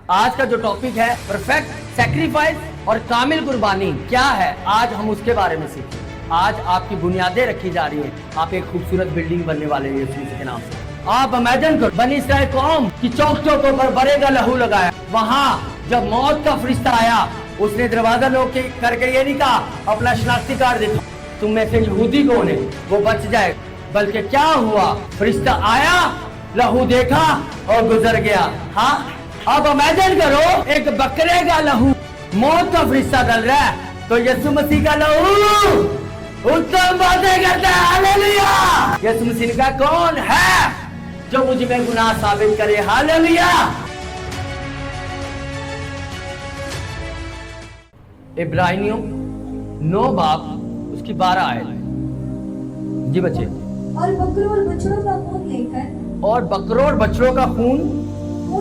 آج کا جو ٹاپک ہے پرفیکٹ سیکریفائس اور کامل قربانی کیا ہے، آج ہم اس کے بارے میں سیکھیں۔ آج آپ کی بنیادیں رکھی جا رہی ہیں، آپ ایک خوبصورت بلڈنگ بننے والے ہیں یسوع مسیح کے نام سے۔ آپ امیجن کرو بنی اسرائیل قوم کی چوک چوکوں پر برے کا لہو لگایا، وہاں جب موت کا فرشتہ آیا اس نے دروازہ لوگ کر کے یہ نہیں کہا اپنا شناختی کارڈ دکھا تم میں سے یہودی کون ہے وہ بچ جائے، بلکہ کیا ہوا، فرشتہ آیا، لہو دیکھا اور گزر گیا۔ ہاں اب امیجن کرو ایک بکرے کا لہو موت کا فرشتہ ڈل رہا ہے تو یسوع مسیح کا لہو اتم باتیں کرتا ہے۔ ہاللیلویا! یسوع مسیح نے کہا کون ہے جو مجھ میں گناہ ثابت کرے؟ ہاللیلویا! عبرانیوں 9 باب اس کی 12 آیت۔ جی بچے۔ اور بکروں اور بچڑوں کا خون لے کر، اور بکروں اور بچڑوں کا خون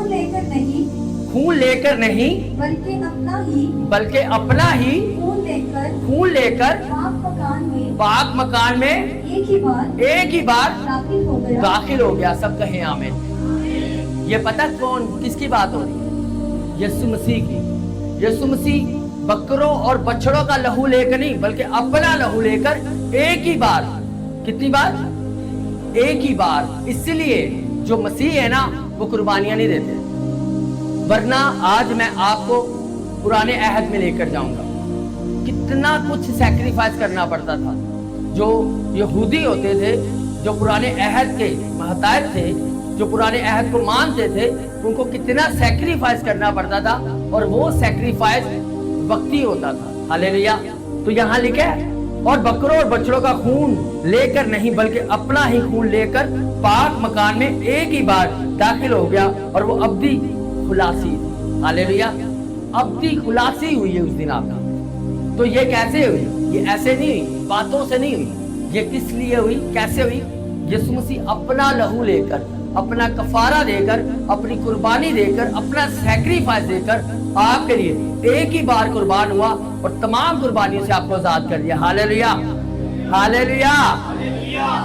لے کر نہیں بلکہ اپنا ہی خون لے کر پاک مکان میں ایک ہی بار داخل ہو گیا۔ سب کہیں آمین۔ یہ پتہ کون کس کی بات ہو رہی ہے؟ یسوع مسیح کی۔ یسوع مسیح بکروں اور بچڑوں کا لہو لے کر نہیں بلکہ اپنا لہو لے کر ایک ہی بار، کتنی بار؟ ایک ہی بار۔ اس لیے جو مسیح ہے نا وہ قربانیاں نہیں دیتے، ورنہ آج میں آپ کو پرانے عہد میں لے کر جاؤں گا۔ کتنا کچھ سیکریفائس کرنا پڑتا تھا۔ جو یہودی ہوتے تھے، جو پرانے عہد کے محتاج تھے، جو پرانے عہد کو مانتے تھے، ان کو کتنا سیکریفائس کرنا پڑتا تھا، اور وہ سیکریفائس وقتی ہوتا تھا۔ ہاللیلویا! تو یہاں لکھا ہے اور بکروں اور بچڑوں کا خون لے کر نہیں بلکہ اپنا ہی خون لے کر پاک مکان میں ایک ہی بار داخل ہو گیا، اور وہ ابدی خلاصی تھی۔ ہاللیلویا! ابدی خلاصی ہوئی ہے اس دن آپ کی۔ تو یہ کیسے ہوئی؟ یہ ایسے نہیں ہوئی، باتوں سے نہیں ہوئی۔ یہ کس لیے ہوئی، کیسے ہوئی؟ یسوع مسیح اپنا لہو لے کر، اپنا کفارہ دے کر، اپنی قربانی دے کر، اپنا سیکریفائس دے کر آپ کے لیے ایک ہی بار قربان ہوا اور تمام قربانیوں سے آپ کو آزاد کر دیا۔ ہاللیلویا! ہاللیلویا!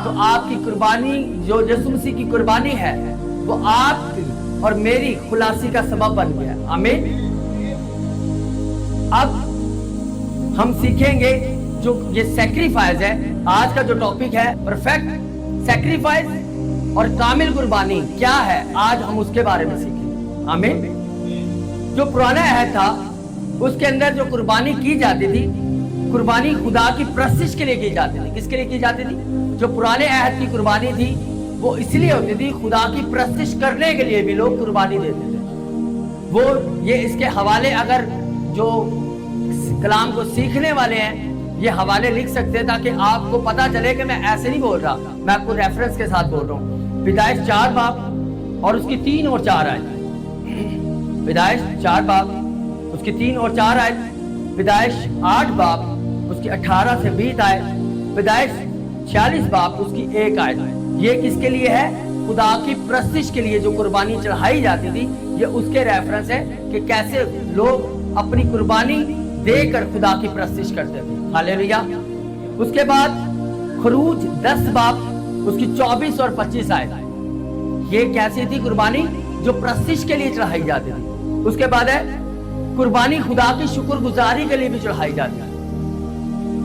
تو آپ کی قربانی جو یسوع مسیح کی قربانی ہے وہ آپ کی اور میری خلاصی کا سبب بن گیا۔ آمین۔ اب ہم سیکھیں گے جو یہ سیکریفائس ہے۔ آج کا جو ٹاپک ہے پرفیکٹ سیکریفائس اور کامل قربانی کیا ہے، آج ہم اس کے بارے میں سیکھیں۔ آمین۔ جو پرانا عہد تھا اس کے اندر جو قربانی کی جاتی تھی، قربانی خدا کی پرستش کے لیے کی جاتی تھی۔ کس کے لیے کی جاتی تھی؟ جو پرانے عہد کی قربانی تھی وہ اس لیے ہوتی تھی، خدا کی پرستش کرنے کے لیے بھی لوگ قربانی دیتے تھے۔ وہ یہ اس کے حوالے اگر جو کلام کو سیکھنے والے ہیں یہ حوالے لکھ سکتے تاکہ آپ کو پتا چلے کہ میں ایسے نہیں بول رہا، میں آپ کو ریفرنس کے ساتھ بول رہا ہوں۔ پیدائش 4 باب اور اس کی 3 اور 4 آیت۔ پیدائش 4 باب اس کی 3 اور 4 آیت، پیدائش 8 باب اس کی 18 سے 20 آیت، پیدائش 46 باب اس کی 1 آیت۔ یہ کس کے لیے ہے؟ خدا کی پرستش کے لیے جو قربانی چڑھائی جاتی تھی، یہ اس کے ریفرنس ہے کہ کیسے لوگ اپنی قربانی دے کر خدا کی پرستش کرتے تھے۔ ہاللیلویا! اس کے بعد خروج 10 باب اس کی 24 اور 25 آیت۔ یہ کیسی تھی قربانی؟ جو پرستش کے لیے چڑھائی جاتی تھی۔ اس کے بعد ہے قربانی خدا کی شکر گزاری کے لیے بھی چڑھائی جاتی ہے۔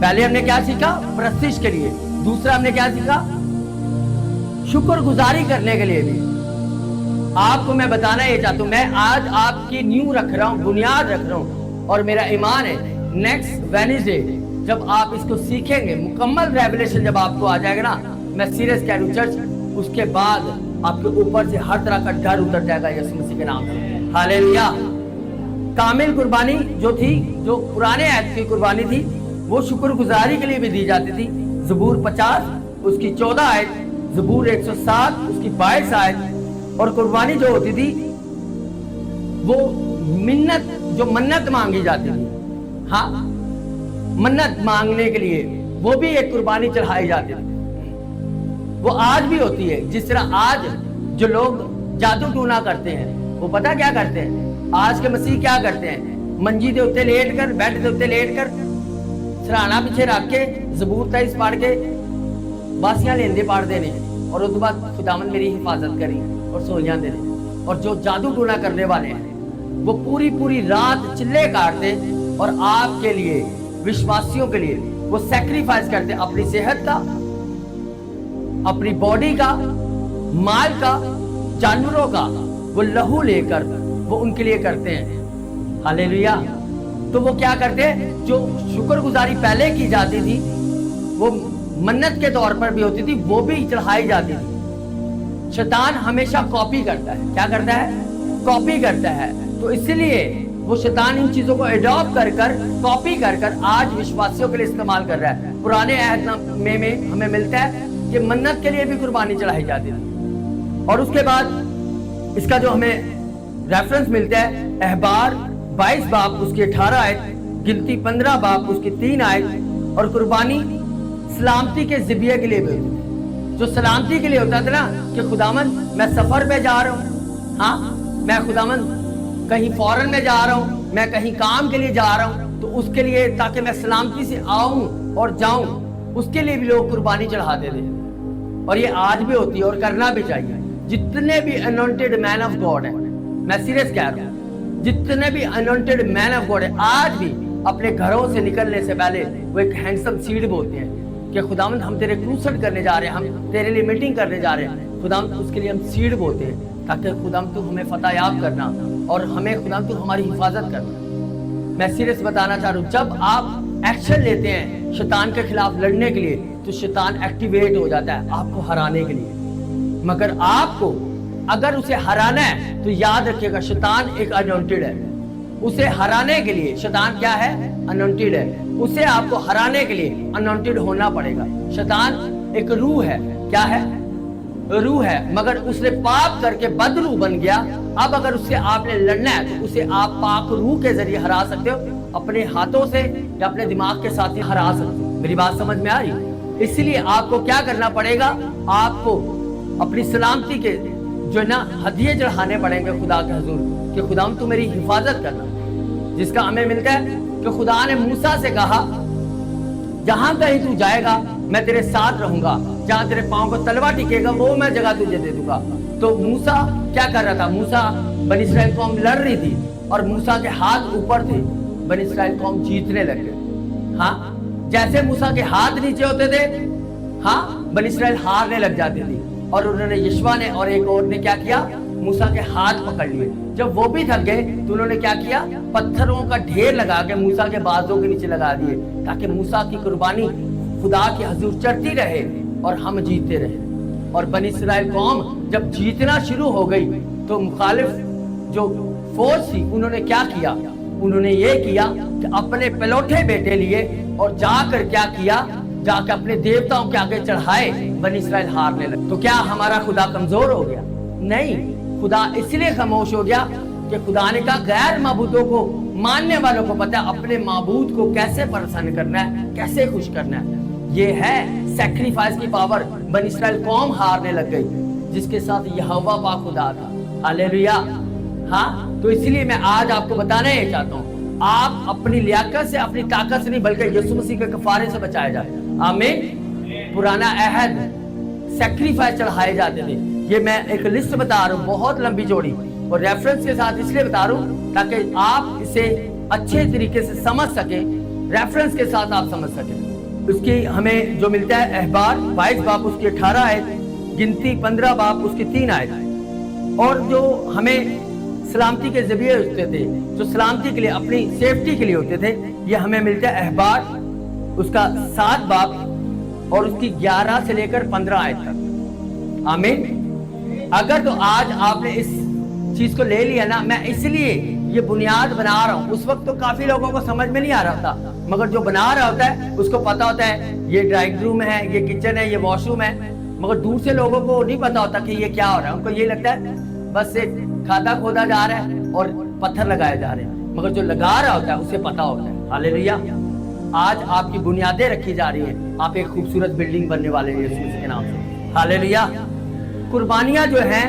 پہلے ہم نے کیا سیکھا؟ پرستش کے لیے۔ دوسرا ہم نے کیا سیکھا؟ شکر گزاری کرنے کے لیے بھی۔ آپ کو میں بتانا یہ چاہتا ہوں، میں آج آپ کی نیو رکھ رہا ہوں، بنیاد رکھ رہا ہوں، اور میرا ایمان ہے نیکسٹ وینسڈے جب آپ اس کو سیکھیں گے، مکمل ریویلیشن جب آپ کو آ جائے گا نا، میں سیریس کہہ رہا ہوں چرچ، اس کے بعد آپ کے اوپر سے ہر طرح کا ڈر اتر جائے گا یسوع مسیح کے نام سے۔ ہاللیلویا! کامل قربانی جو تھی، جو پرانے عہد کی قربانی تھی، وہ شکر گزاری کے لیے بھی دی جاتی تھی۔ زبور 50 اس کی 14 آیت، زبور 107 اس کی 22 آیت۔ اور قربانی جو ہوتی تھی وہ منت، جو منت مانگی جاتی تھی، ہاں منت مانگنے کے لیے وہ بھی ایک قربانی چڑھائی جاتی تھی۔ وہ آج بھی ہوتی ہے۔ جس طرح آج جو لوگ جادو ٹونا کرتے ہیں، وہ پتہ کیا کرتے ہیں؟ آج کے مسیح کیا کرتے ہیں؟ منجی دے اتے لیٹ کر، بیڈ دے اتے لیٹ کر، سرہانا پیچھے رکھ کے، زبور 23 پڑھ کے باسیاں لیندے پڑھ دینے، اور اس کے بعد خداوند میری حفاظت کری اور سو جاندے نے۔ اور جو جادو ٹونا کرنے والے ہیں वो पूरी पूरी रात चिल्ले काटते और आपके लिए, विश्वासियों के लिए वो सैक्रिफाइस करते, अपनी सेहत का, अपनी बॉडी का, माल का, जानवरों का वो लहू लेकर वो उनके लिए करते हैं। हालेलुया। तो वो क्या करते हैं, जो शुक्रगुजारी पहले की जाती थी वो मन्नत के तौर पर भी होती थी, वो भी चढ़ाई जाती थी। शैतान हमेशा कॉपी करता है। क्या करता है? कॉपी करता है। तो इसलिए वो शैतान इन चीजों को एडॉप्ट कर कर, कॉपी कर कर आज विश्वासियों के लिए इस्तेमाल कर रहा है। पुराने अहद में हमें मिलता है कि मन्नत के लिए भी कुर्बानी चढ़ाई जाती थी। और उसके बाद इसका जो हमें रेफरेंस मिलता है, अहबार 22 बाब उसकी 18 आयत, गिनती 15 बाब उसकी 3 आयत। और कुर्बानी सलामती के ज़िबिया के लिए भी होती है। जो सलामती के लिए होता था ना कि खुदावंद मैं सफर पे जा रहा हूँ, हाँ मैं खुदावंद कहीं फॉरेन में जा रहा हूँ, मैं कहीं काम के लिए जा रहा हूँ, तो उसके लिए ताकि मैं सलामती से आऊं और जाऊं, उसके लिए भी लोग कुर्बानी चढ़ाते थे। और ये आज भी होती है और करना भी चाहिए। जितने भी अनॉइंटेड मैन ऑफ गॉड है, मैं सीरियस कह रहा हूँ, जितने भी अनॉइंटेड मैन ऑफ गॉड है आज भी अपने घरों से निकलने से पहले वो एक हैंडसम सीड बोलते हैं कि खुदावंद हम तेरे क्रूसेड करने जा रहे हैं, हम तेरे लिए मीटिंग करने जा रहे हैं खुदावंद, उसके लिए हम सीड बोलते हैं ताकि खुदावंद तू हमें फतहयाब करना और हमें खुदावंद तू हमारी हिफाजत करना। मैं सीरियस बताना चाह रहा हूँ, जब आप एक्शन लेते हैं शैतान के खिलाफ लड़ने के लिए तो शैतान एक्टिवेट हो जाता है आपको हराने के लिए। मगर आपको अगर उसे हराना है तो याद रखिएगा शैतान एक अनॉइंटेड है। उसे हराने के लिए शैतान क्या है? अनॉइंटेड है। उसे आपको हराने के लिए अनॉइंटेड होना पड़ेगा। शैतान एक रूह है। क्या है? रूह है। मगर उसने पाप करके बदरूह बन गया। अब अगर उससे आपने लड़ना है तो उसे आप पाक रूह के जरिए हरा सकते हो, अपने हाथों से या अपने दिमाग के साथ ही हरा सकते हो। मेरी बात समझ में आ रही? इसलिए आपको क्या करना पड़ेगा? आपको अपनी सलामती के जो है ना हदिये चढ़ाने पड़ेंगे खुदा के हुजूर कि खुदा तू मेरी हिफाजत करना। जिसका हमें मिलता है कि खुदा ने मूसा से कहा जहां कहीं तू जाएगा मैं तेरे साथ रहूंगा, जहां तेरे पांव को तलवा टिकेगा वो मैं जगह तुझे दे दूंगा। तो मूसा क्या कर रहा था? मूसा बनी इस्राएल कौम लड़ रही थी और मूसा के हाथ ऊपर थे, बनी इस्राएल कौम जीतने लग गए। हाँ, जैसे मूसा के हाथ नीचे होते थे, हाँ बनी इस्राएल हारने लग जाती थी। और उन्होंने यशवा ने और एक और ने क्या किया? मूसा के हाथ पकड़ लिए। जब वो भी थक गए तो उन्होंने क्या किया? पत्थरों का ढेर लगा के मूसा के बाजों के नीचे लगा दिए ताकि मूसा की कुर्बानी खुदा के हुजूर चढ़ती रहे और हम जीतते रहे। और बनी इस्राएल कौम जब जीतना शुरू हो गई तो मुखालिफ जो फौज थी उन्होंने क्या किया? उन्होंने ये किया कि अपने पलौठे बेटे लिए और जाकर क्या किया? जाकर अपने देवताओं के आगे चढ़ाए, बनी इस्राएल हारने लगे। तो क्या हमारा खुदा कमजोर हो गया? नहीं, खुदा इसलिए खामोश हो गया कि खुदा ने कहा गैर माबूदों को मानने वालों को पता है अपने माबूद को कैसे प्रसन्न करना है, कैसे खुश करना है। ये है सैक्रिफाइस की पावर। बनी इस्राएल कौम हारने लग गई जिसके साथ यहोवा पाक खुदा था। हालेलुया। हाँ, तो इसलिए मैं आज आपको बताना ये चाहता हूँ, आप अपनी लियाकत से, अपनी ताकत से नहीं बल्कि यीशु मसीह के कफारे से बचाए जाए। आमीन। पुराना अहद सैक्रिफाइस चढ़ाए जाते थे। ये मैं एक लिस्ट बता रहा हूँ बहुत लंबी चौड़ी और रेफरेंस के साथ इसलिए बता रहा हूँ ताकि आप इसे अच्छे तरीके से समझ सकें, रेफरेंस के साथ आप समझ सकें। उसकी हमें जो मिलता है अहबार 22 बाब उसकी 18 आयत, गिनती 15 बाब उसकी 3 आयत। और जो हमें सलामती के जरिए होते थे, जो सलामती के लिए अपनी सेफ्टी के लिए होते थे, ये हमें मिलता है अहबार उसका 7 बाब और उसकी 11 से लेकर 15 आयत तक। आमीन। अगर तो आज आपने इस चीज को ले लिया ना, मैं इसलिए ये बुनियाद बना रहा हूँ। उस वक्त तो काफी लोगों को समझ में नहीं आ रहा था, मगर जो बना रहा होता है उसको पता होता है ये ड्राइंग रूम है, ये किचन है, ये वॉशरूम है। मगर दूर से लोगों को नहीं पता होता कि ये क्या हो रहा है। उनको ये लगता है बस एक खादा खोदा जा रहा है और पत्थर लगाए जा रहे हैं, मगर जो लगा रहा होता है उसे पता होता है। हालेलुया। आज आपकी बुनियादें रखी जा रही हैं, आप एक खूबसूरत बिल्डिंग बनने वाले हैं यीशु मसीह के नाम से। हालेलुया। कुर्बानियां जो हैं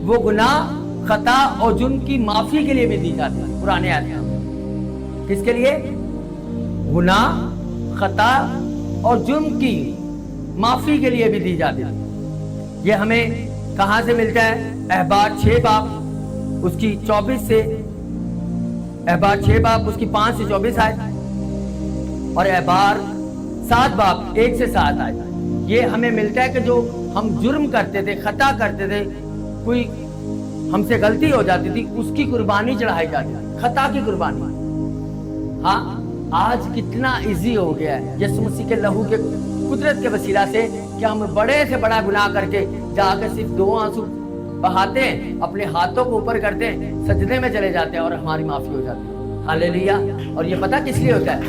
वो गुनाह, खता और जुर्म की माफी के लिए भी दी जाती है। पुराने आयत किसके लिए? गुनाह, खता और जुर्म की माफी के लिए भी दी जाती है। ये हमें कहां से मिलता है? अहबार 6 बाब उसकी 24 से एहबार 6 बाब उसकी 5 से 24 आयत, और एहबार 7 बाब 1 से 7 आयत। ये हमें मिलता है कि जो हम जुर्म करते थे, खता करते थे, कोई हमसे गलती हो जाती थी, उसकी कुर्बानी चढ़ाई जाती थी, खता की कुर्बानी। हाँ, आज कितना इजी हो गया है यीशु मसीह के लहू के कुदरत के वसीला से कि हम बड़े से बड़ा गुनाह करके जाकर सिर्फ 2 आंसू बहाते हैं, अपने हाथों को ऊपर करते हैं, सजदे में चले जाते हैं और हमारी माफी हो जाती है। हालेलुया। और ये पता किस लिए होता है?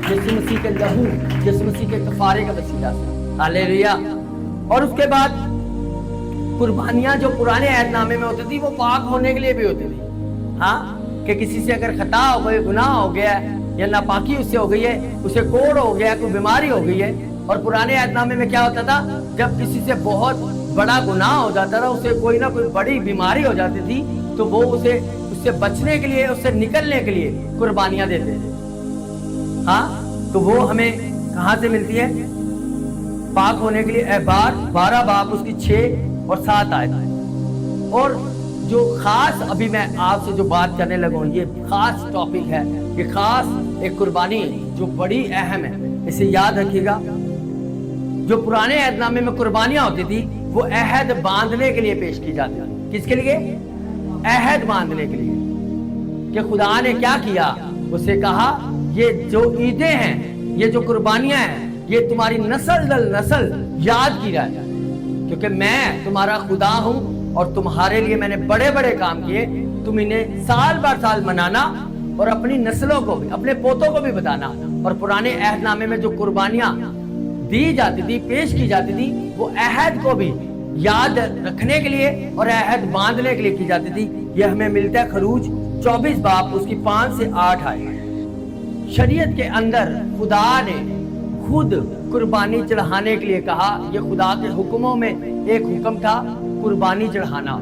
यीशु मसीह के लहू, यीशु मसीह के कफारे का वसीला से। हालेलुया। और उसके बाद कुर्बानियां जो पुराने अहदनामे में होती थी वो पाक होने के लिए भी होती थी। हाँ, कि किसी से अगर खता हो गई, गुनाह हो गया या नापाकी उससे हो गई है, उसे कोढ़ हो गया, कोई बीमारी हो गई है। और पुराने अहदनामे में क्या होता था, जब किसी से बहुत बड़ा गुनाह हो जाता था, उसे कोई ना कोई बड़ी बीमारी हो जाती थी, तो वो उससे बचने के लिए, उससे निकलने के लिए कुर्बानियां देते थे। हाँ, तो वो हमें कहाँ से मिलती है? पाक होने के लिए एहबार 12 बाब उसकी 6 और 7 आयत। और जो खास अभी मैं आपसे जो बात करने लगा हूं, ये खास टॉपिक है, ये खास एक कुर्बानी जो बड़ी अहम है, इसे याद रखिएगा। जो पुराने अहदनामे में कुर्बानियां होती थी वो अहद बांधने के लिए पेश की जाती थी। किसके लिए? अहद बांधने के लिए कि खुदा ने क्या किया, उसे कहा ये जो ईदें हैं, ये जो कुर्बानियां हैं, ये तुम्हारी नस्ल दर नस्ल याद की जाए, क्योंकि मैं तुम्हारा खुदा हूं और तुम्हारे लिए मैंने बड़े बड़े काम किए। तुम इन्हें साल बार साल मनाना और अपनी नस्लों को भी, अपने पोतों को भी बताना। और पुराने अहदनामे में जो कुर्बानियां दी जाती थी, पेश की जाती थी, वो अहद को भी याद रखने के लिए और अहद बांधने के लिए की जाती थी। यह हमें मिलता है खरूज 24 बाब उसकी 5 से 8 आयत। शरीयत के अंदर खुदा ने खुद कुर्बानी चढ़ाने के लिए कहा। ये खुदा के हुक्मों में एक हुक्म था, कुर्बानी चढ़ाना।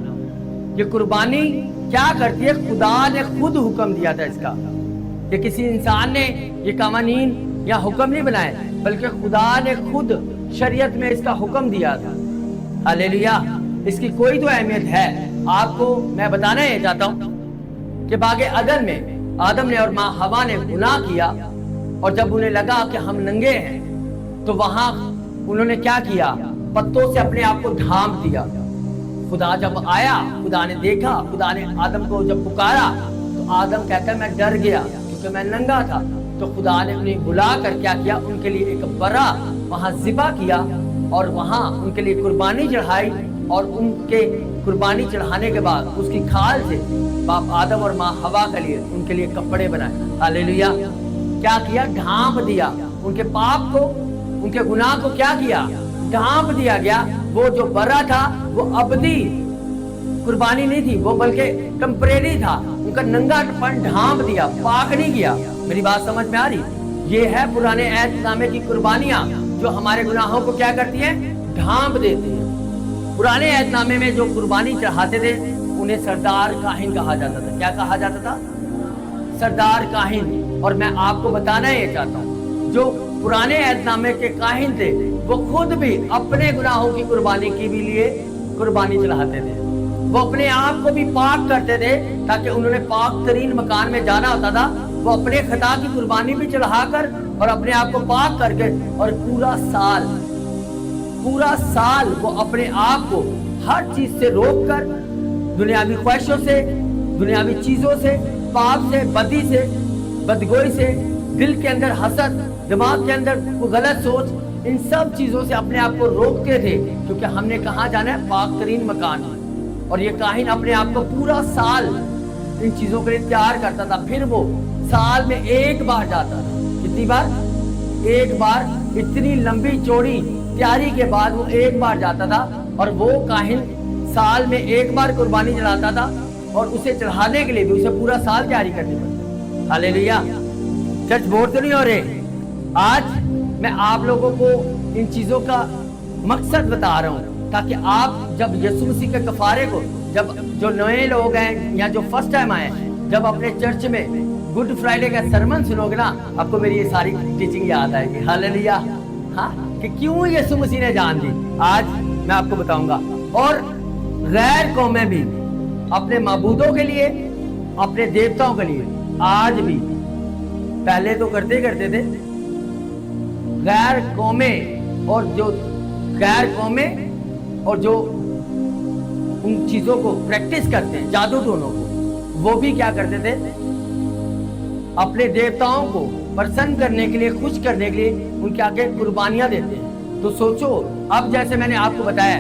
ये कुर्बानी क्या करती है? खुदा ने खुद हुक्म दिया था इसका। ये किसी इंसान ने ये कानून या हुक्म नहीं बनाए, बल्कि खुदा ने खुद शरीयत में इसका हुक्म दिया था। हालेलुया। इसकी कोई तो अहमियत है। आपको मैं बताना ये चाहता हूँ कि बागे अदन में आदम ने और माँ हवा ने गुनाह किया, और जब उन्हें लगा कि हम नंगे हैं, तो वहां उन्होंने क्या किया? पत्तों से अपने आप को ढांप दिया। खुदा जब आया, खुदा ने देखा, खुदा ने आदम को जब पुकारा, तो आदम कहता है मैं डर गया क्योंकि मैं नंगा था। तो खुदा ने उन्हें बुला कर क्या किया? उनके लिए एक बरा वहां ज़िबा किया और वहां उनके लिए कुर्बानी चढ़ाई। और उनके कुर्बानी चढ़ाने के बाद उसकी खाल से बाप आदम और माँ हवा के लिए उनके लिए कपड़े बनाए। हालेलुया। क्या किया? ढांप दिया। उनके पाप को, उनके गुनाह को क्या किया? ढांप दिया गया। वो जो बरा था वो अबदी कुर्बानी नहीं थी, वो बल्कि टेम्परेरी था। उनका नंगापन ढांप दिया, पाक नहीं किया। मेरी बात समझ में आ रही? ये है पुराने अहदनामे की कुर्बानियां जो हमारे गुनाहों को क्या करती हैं? ढांप देती हैं। पुराने अहदनामे में जो कुर्बानी चढ़ाते थे उन्हें सरदार काहिन कहा जाता था। क्या कहा जाता था? सरदार काहिन। और मैं आपको बताना ये चाहता हूँ, जो पुराने अहदनामे के काहिन थे वो खुद भी अपने गुनाहों की कुर्बानी के भी लिए कुर्बानी चढ़ाते थे। वो अपने आप को भी पाक करते थे, ताकि उन्होंने पाक तरीन मकान में जाना होता था। वो अपने खता की कुर्बानी भी चढ़ाकर और अपने आप को पाक करके, और पूरा साल वो अपने आप को हर चीज से रोक कर, दुनियावी ख्वाहिशों से, दुनियावी चीजों से, पाप से, बदी से, बदगोई से, दिल के अंदर हसद, दिमाग के अंदर वो गलत सोच, इन सब चीजों से अपने आप को रोकते थे, क्योंकि हमने कहाँ जाना है? पाक तरीन मकान। और ये काहिन अपने आप को पूरा साल इन चीजों के लिए तैयार करता था। फिर वो साल में एक बार जाता था। कितनी बार? एक बार। इतनी लंबी चौड़ी तैयारी के बाद वो एक बार जाता था, और वो काहिन साल में एक बार कुर्बानी चढ़ाता था, और उसे चढ़ाने के लिए भी उसे पूरा साल तैयारी करनी पड़ती। हालेलुया। चर्च बोर तो नहीं हो रहे? आज मैं आप लोगों को इन चीजों का मकसद बता रहा हूँ, ताकि आप जब यीशु मसीह के कफारे को, जब जो नए लोग हैं या जो फर्स्ट टाइम आए हैं, जब अपने चर्च में गुड फ्राइडे का सरमन सुनोगे ना, आपको मेरी ये सारी टीचिंग याद आएगी। हालेलुया। हाँ, कि क्यों यीशु मसीह ने जान दी, आज मैं आपको बताऊंगा। और गैर कौमें भी اپنے معبودوں کے لیے, اپنے دیوتاؤں کے لیے. آج بھی, پہلے تو کرتے تھے, غیر قومیں اور جو ان چیزوں کو پریکٹس کرتے ہیں, جادو ٹونوں کو, وہ بھی کیا کرتے تھے, اپنے دیوتاؤں کو پرسن کرنے کے لیے, خوش کرنے کے لیے ان کے آگے قربانیاں دیتے ہیں. تو سوچو, اب جیسے میں نے آپ کو بتایا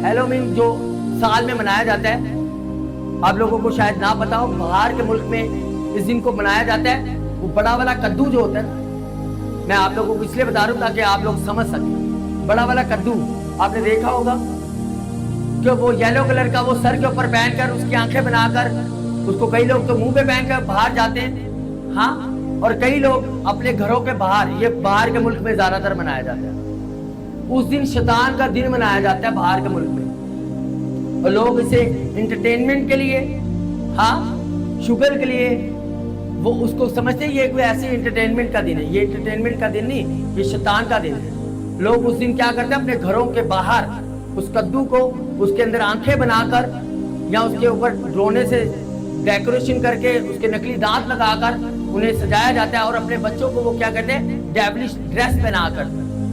ہیلووین جو سال میں منایا جاتا ہے, آپ لوگوں کو شاید نہ پتا ہو, باہر کے ملک میں اس دن کو منایا جاتا ہے. وہ بڑا والا کدو جو ہوتا ہے, میں آپ لوگوں کو اس لیے بتا رہا ہوں تاکہ آپ لوگ سمجھ سکیں. بڑا والا کدو آپ نے دیکھا ہوگا کہ وہ یلو کلر کا, وہ سر کے اوپر پہن کر, اس کی آنکھیں بنا کر, اس کو کئی لوگ تو منہ پہ پہن کر باہر جاتے ہیں, ہاں, اور کئی لوگ اپنے گھروں کے باہر, یہ باہر کے ملک میں زیادہ تر منایا جاتا ہے. اس دن شیطان کا دن منایا جاتا ہے باہر کے ملک میں, اور لوگ اسے انٹرٹینمنٹ کے لیے, ہاں, شوگر کے لیے, وہ اس کو سمجھتے ہیں یہ کوئی ایسی انٹرٹینمنٹ کا دن ہے. یہ انٹرٹینمنٹ کا دن نہیں, یہ شیطان کا دن ہے. لوگ اس دن کیا کرتے ہیں, اپنے گھروں کے باہر اس کدو کو, اس کے اندر آنکھیں بنا کر یا اس کے اوپر ڈرونے سے ڈیکوریشن کر کے, اس کے نکلی دانت لگا کر انہیں سجایا جاتا ہے. اور اپنے بچوں کو وہ کیا کرتے ہیں, ڈیولش ڈریس پہنا کر,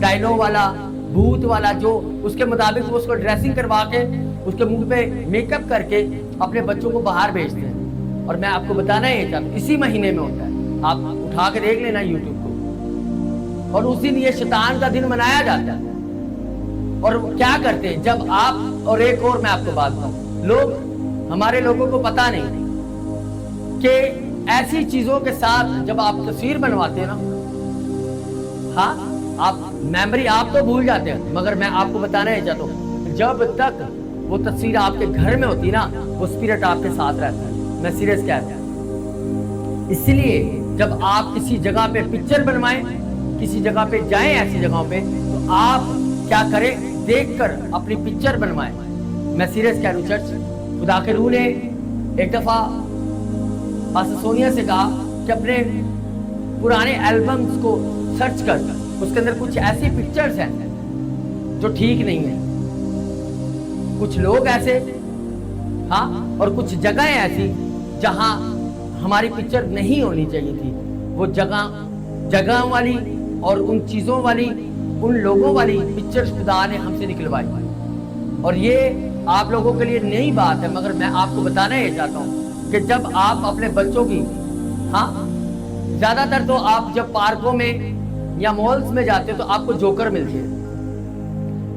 ڈائنو والا, بھوت والا, جو اس کے مطابق وہ اس کو ڈریسنگ کروا کے, اس کے منہ پہ میک اپ کر کے اپنے بچوں کو باہر بھیجتے ہیں. اور میں آپ کو بتانا یہ چاہتا ہوں, اسی مہینے میں ہوتا ہے, آپ اٹھا کے دیکھ لینا یوٹیوب کو. اور اس دن یہ شیطان کا دن منایا جاتا ہے. اور کیا کرتے ہیں جب آپ, اور ایک اور میں آپ کو بات بتاؤں, لوگ, ہمارے لوگوں کو پتا نہیں کہ ایسی چیزوں کے ساتھ جب آپ تصویر بنواتے ہیں نا, ہاں, آپ میموری آپ تو بھول جاتے ہیں, مگر میں آپ کو بتانا یہ چاہتا ہوں, جب تک وہ تصویر آپ کے گھر میں ہوتی نا, وہ اسپرٹ آپ کے ساتھ رہتا ہے. میں سیریس کہتا ہوں. اس لیے جب آپ کسی جگہ پہ پکچر بنوائیں, کسی جگہ پہ جائیں, ایسی جگہوں پہ, تو آپ کیا کریں, دیکھ کر اپنی پکچر بنوائیں. میں سیریس کہہ رہا ہوں چرچ. خدا کے روح نے ایک دفعہ پاسٹر سونیا سے کہا کہ اپنے پرانے البمز کو سرچ کر, اس کے اندر کچھ ایسی پکچرز ہیں جو ٹھیک نہیں ہیں, کچھ لوگ ایسے, ہاں, اور کچھ جگہیں ایسی جہاں ہماری پکچر نہیں ہونی چاہیے تھی. وہ جگہ والی اور ان چیزوں والی, ان لوگوں والی پکچر خدا نے ہم سے نکلوائی. اور یہ آپ لوگوں کے لیے نئی بات ہے, مگر میں آپ کو بتانا یہ چاہتا ہوں کہ جب آپ اپنے بچوں کی, ہاں, زیادہ تر تو آپ جب پارکوں میں یا مالز میں جاتے تو آپ کو جوکر ملتے ہیں.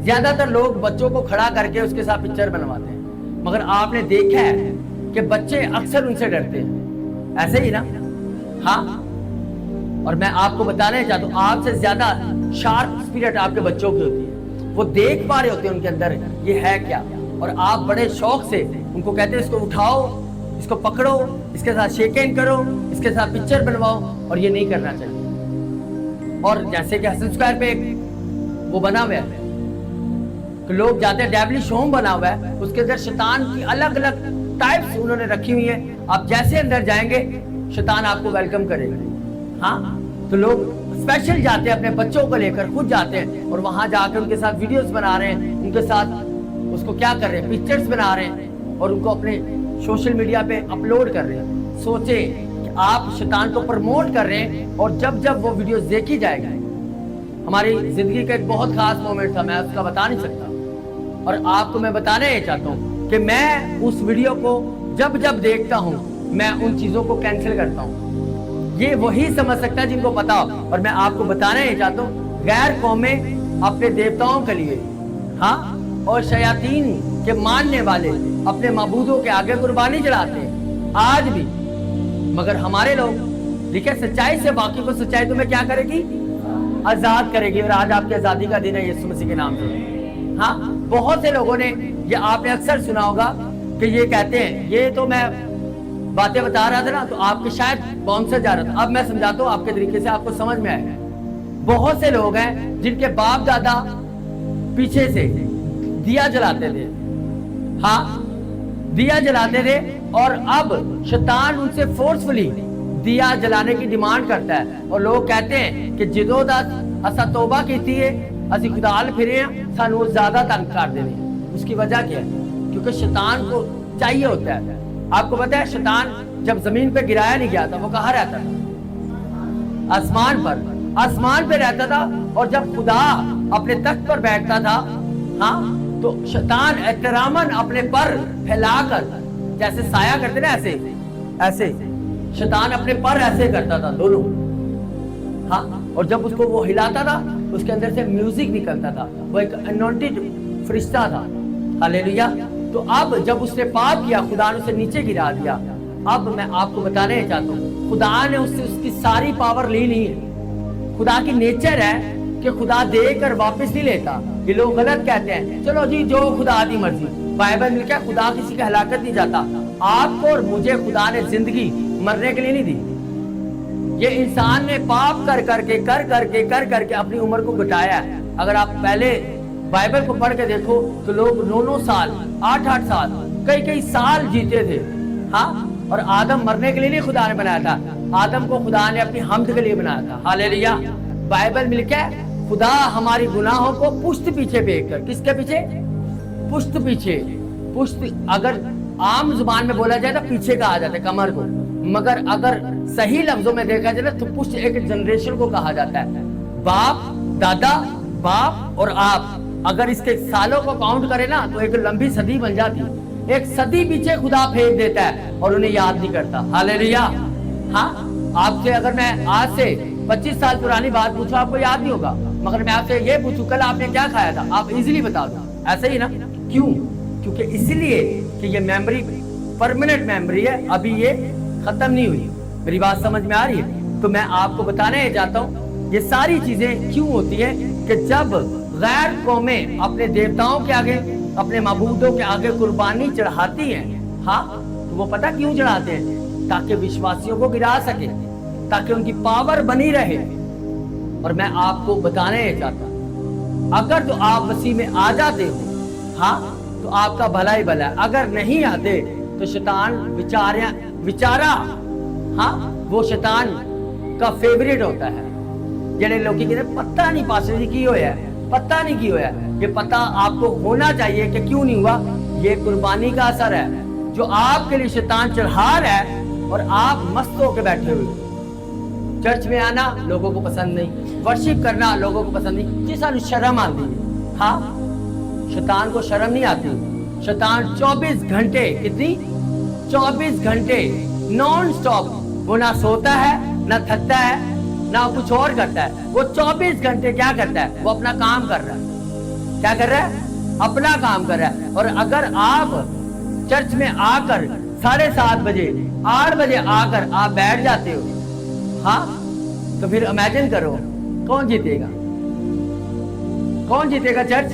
زیادہ تر لوگ بچوں کو کھڑا کر کے اس کے ساتھ پکچر بنواتے ہیں, مگر آپ نے دیکھا ہے کہ بچے اکثر ان سے ڈرتے ہیں, ایسے ہی نا, ہاں. اور میں آپ کو بتانا چاہتا ہوں, آپ سے زیادہ شارپ اسپرٹ آپ کے بچوں کی ہوتی ہے. وہ دیکھ پا رہے ہوتے ہیں ان کے اندر یہ ہے کیا, اور آپ بڑے شوق سے ان کو کہتے ہیں اس کو اٹھاؤ, اس کو پکڑو, اس کے ساتھ شیک ہینڈ کرو, اس کے ساتھ پکچر بنواؤ. اور یہ نہیں کرنا چاہیے. اور جیسے کہ حسن اسکوائر پہ وہ بنا ہوا ہے, لوگ جاتے ہیں, ڈیولش ہوم بنا ہوا ہے, اس کے اندر شیطان کی الگ الگ ٹائپس انہوں نے رکھی ہوئی ہیں. آپ جیسے اندر جائیں گے شیطان آپ کو ویلکم کرے گا, ہاں. تو لوگ اسپیشل جاتے ہیں, اپنے بچوں کو لے کر خود جاتے ہیں, اور وہاں جا کے ان کے ساتھ ویڈیوز بنا رہے ہیں, ان کے ساتھ اس کو کیا کر رہے ہیں, پکچرز بنا رہے ہیں, اور ان کو اپنے سوشل میڈیا پہ اپلوڈ کر رہے ہیں. سوچیں کہ آپ شیطان کو پروموٹ کر رہے ہیں, اور جب وہ ویڈیوز دیکھی جائے گی. ہماری زندگی کا ایک بہت خاص مومنٹ تھا, میں اس کا بتا نہیں سکتا, اور آپ کو میں بتانا یہ چاہتا ہوں کہ میں اس ویڈیو کو جب دیکھتا ہوں, میں ان چیزوں کو کینسل کرتا ہوں. یہ وہی سمجھ سکتا ہے جن کو پتا ہو. اور میں آپ کو بتانا یہ چاہتا ہوں, غیر قومیں اپنے دیوتاؤں کے لیے, ہاں, اور شیاطین کے ماننے والے اپنے معبودوں کے آگے قربانی چڑھاتے ہیں آج بھی. مگر ہمارے لوگ, دیکھیں, سچائی سے واقف ہو, سچائی تمہیں کیا کرے گی, آزاد کرے گی. اور آج آپ کی آزادی کا دن ہے یسوع مسیح کے نام سے. ہاں, بہت سے لوگوں نے, یہ آپ نے اکثر سنا ہوگا کہ یہ کہتے ہیں, یہ تو میں باتیں بتا رہا تھا نا, تو آپ کے شاید باؤنسر جا رہا تھا. اب میں سمجھاتا ہوں آپ کے طریقے سے, آپ کو سمجھ میں آئے. بہت سے لوگ ہیں جن کے باپ دادا پیچھے سے دیا جلاتے تھے, ہاں, دیا جلاتے تھے, اور اب شیطان ان سے فورسفلی دیا جلانے کی ڈیمانڈ کرتا ہے. اور لوگ کہتے ہیں کہ جدو دا اسا توبہ کیتی ہے, اسی خدا ال پھرے ہیں, سانو زیادہ تنگ کر دینے. اس کی وجہ کیا ہے, کیونکہ شیطان کو چاہیے ہوتا ہے آپ کو پتا ہے شیطان جب زمین پہ گرایا نہیں گیا تھا وہ کہاں رہتا تھا؟ آسمان پہ رہتا تھا. اور جب خدا اپنے تخت پر بیٹھتا تھا ہاں تو شیطان احتراماً اپنے پر پھیلا کر جیسے سایہ کرتے نا ایسے شیطان اپنے پر ایسے کرتا تھا دونوں ہاں. اور جب اس کو وہ ہلاتا تھا اس کے اندر سے میوزک نکلتا تھا. وہ ایک انونٹڈ فرشتہ تھا. ہاللیلویا. تو اب جب اس نے پاپ کیا خدا نے اسے نیچے گرا دیا. اب میں آپ کو بتانے چاہتا ہوں خدا نے اس سے اس کی ساری پاور لی نہیں ہے. خدا کی نیچر ہے کہ خدا دے کر واپس نہیں لیتا. یہ لوگ غلط کہتے ہیں چلو جی جو خدا دی مرضی. بائبل میں کیا خدا کسی کا ہلاکت نہیں جاتا. آپ کو اور مجھے خدا نے زندگی مرنے کے لیے نہیں دی. یہ انسان نے پاپ کر کے اپنی عمر کو گھٹایا ہے. اگر آپ پہلے بائبل کو پڑھ کے دیکھو تو لوگ 9 سال 8 سال کئی سال جیتے تھے ہاں. اور آدم مرنے کے لیے نہیں خدا نے بنایا تھا. آدم کو خدا نے اپنی حمد کے لیے بنایا تھا. ہاللیلویا. بائبل میں لکھا ہے خدا ہماری گناہوں کو پشت پیچھے پھینک کر. کس کے پیچھے؟ پشت پیچھے. پشت اگر عام زبان میں بولا جائے تو پیچھے کہا جاتا ہے کمر کو. مگر اگر صحیح لفظوں میں دیکھا جائے تو پشت ایک جنریشن کو کہا جاتا ہے. باپ دادا باپ اور آپ اگر اس کے سالوں کو کاؤنٹ کرے نا تو ایک لمبی صدی بن جاتی. ایک صدی پیچھے خدا پھینک دیتا ہے اور انہیں یاد نہیں کرتا. ہاللیلویا. ہاں آپ سے اگر میں آج سے 25 سال پرانی بات پوچھوں آپ کو یاد نہیں ہوگا. مگر میں آپ سے یہ پوچھوں کل آپ نے کیا کھایا تھا آپ ایزیلی بتا دو. ایسا ہی نا. کیوں؟ کیونکہ اس لیے کہ یہ میموری پرماننٹ میموری ہے. ابھی یہ ختم نہیں ہوئی. میری بات سمجھ میں آ رہی ہے؟ تو میں آپ کو بتانے چاہتا ہوں یہ ساری چیزیں کیوں ہوتی ہیں کہ جب غیر قومیں اپنے دیوتاؤں کے آگے اپنے معبودوں کے آگے قربانی چڑھاتی ہیں ہاں تو وہ پتہ کیوں چڑھاتے ہیں؟ تاکہ وشواسیوں کو گرا سکے, تاکہ ان کی پاور بنی رہے. اور میں آپ کو بتانے چاہتا ہوں اگر تو آپ مسیح میں آ جاتے ہو ہاں تو آپ کا بھلا ہی بھلا ہے. اگر نہیں آتے تو شیطان بیچارہ ہاں وہ شیطان کا فیوریٹ ہوتا ہے. جنہیں لوگ کہتے ہیں پتہ نہیں پاسٹر جی کی ہویا ہے, پتہ نہیں کی ہویا ہے. یہ پتہ آپ کو ہونا چاہیے کہ کیوں نہیں ہوا. یہ قربانی کا اثر ہے جو آپ کے لیے شیطان چڑھا رہا ہے اور آپ مست ہو کے بیٹھے ہوئے. چرچ میں آنا لوگوں کو پسند نہیں, ورشپ کرنا لوگوں کو پسند نہیں. جی سانو شرم آتی ہے ہاں. شیطان کو شرم نہیں آتی. شیطان 24 گھنٹے کتنی 24 گھنٹے نان سٹاپ وہ نہ سوتا ہے نہ تھکتا ہے نہ کچھ اور کرتا ہے. وہ 24 گھنٹے کیا کرتا ہے؟ وہ اپنا کام کر رہا ہے. کیا کر رہا ہے؟ اپنا کام کر رہا ہے. اور اگر آپ چرچ میں آ کر 7:30 بجے 8 بجے آ کر آپ بیٹھ جاتے ہو ہاں تو پھر امیجن کرو کون جیتے گا؟ کون جیتے گا؟ چرچ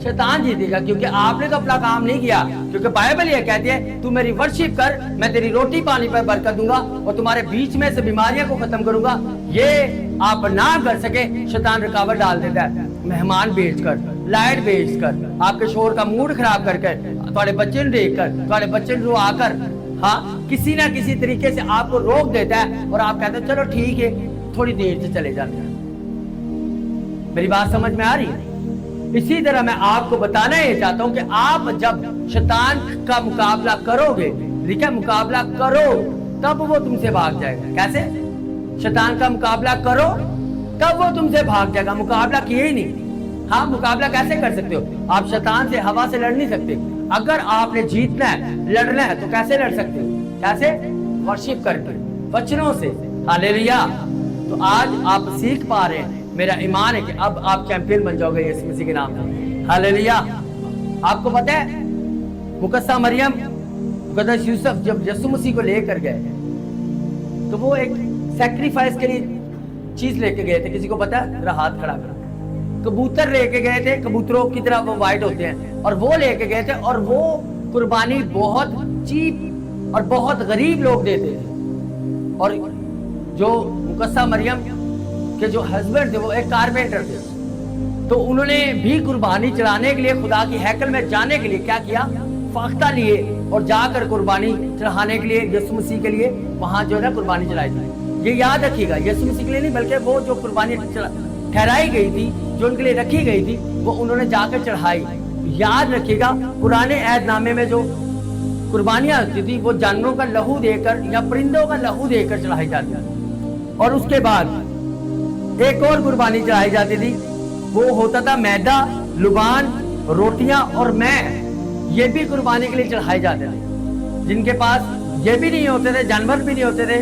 شیطان جیتے گا, کیونکہ آپ نے تو اپنا کام نہیں کیا. کیونکہ بائبل یہ کہتی ہے تو میری ورشپ کر, میں تیری روٹی پانی پر برکت دوں گا اور تمہارے بیچ میں سے بیماریاں کو ختم کروں گا. یہ آپ نہ کر سکے شیطان رکاوٹ ڈال دیتا ہے. مہمان بھیج کر, لائٹ بھیج کر, آپ کے شوہر کا موڈ خراب کر کے, تمہارے بچے نے دیکھ کر, تمہارے بچے نے رو آ کر ہاں کسی نہ کسی طریقے سے آپ کو روک دیتا ہے اور آپ کہتے ہیں چلو ٹھیک ہے تھوڑی دیر سے چلے جاتے ہیں. میری بات سمجھ میں آ رہی ہے؟ اسی طرح میں آپ کو بتانا یہ چاہتا ہوں کہ آپ جب شیطان کا مقابلہ کرو گے, ٹھیک ہے, مقابلہ کرو تب وہ تم سے بھاگ جائے گا. کیسے؟ شیطان کا مقابلہ کرو تب وہ تم سے بھاگ جائے گا. مقابلہ کیے ہی نہیں ہاں. مقابلہ کیسے کر سکتے ہو؟ آپ شیطان سے ہوا سے لڑ نہیں سکتے. اگر آپ نے جیتنا ہے لڑنا ہے تو کیسے لڑ سکتے ہو؟ کیسے؟ ورشپ کر کے, وچنوں سے. ہاللیلویا. تو آج آپ سیکھ پا رہے ہیں, میرا ایمان ہے کہ اب آپ چیمپئن بن جاؤ گے یسوع مسیح کے نام سے. ہاللیلویا. آپ کو پتہ ہے مقدسہ مریم مقدس یوسف جب یسوع مسیح کو لے کر گئے تو وہ ایک سیکریفائس کے لیے چیز لے کے گئے تھے. کسی کو پتہ ہے؟ میرا ہاتھ کھڑا کرو. کبوتر لے کے گئے تھے. کبوتروں کی طرح وہ وائٹ ہوتے ہیں اور وہ لے کے گئے تھے اور وہ قربانی بہت چیپ اور بہت غریب لوگ دیتے تھے. اور جو مقدسہ مریم کہ جو ہسبینڈ تھے وہ ایک کارپینٹر تھے, تو انہوں نے بھی قربانی چڑھانے کے لیے خدا کی ہیکل میں جانے کے لیے کیا کیا؟ فاختہ لیے اور جا کر قربانی چڑھانے کے لیے یسوع مسیح کے لیے وہاں جو ہے نا قربانی چڑھائی تھی. یہ یاد رکھیے گا, یسوع مسیح کے لیے نہیں بلکہ وہ جو قربانی ٹھہرائی گئی تھی جو ان کے لیے رکھی گئی تھی وہ انہوں نے جا کر چڑھائی. یاد رکھیے گا پرانے عہد نامے میں جو قربانیاں ہوتی تھی وہ جانوروں کا لہو دے کر یا پرندوں کا لہو دے کر چڑھائی جاتی تھی. اور اس کے بعد ایک اور قربانی چڑھائی جاتی تھی, وہ ہوتا تھا میدا, لبان, روٹیاں اور میں. یہ بھی قربانی کے لیے چڑھائے جاتے تھے. جن کے پاس یہ بھی نہیں ہوتے تھے, جانور بھی نہیں ہوتے تھے,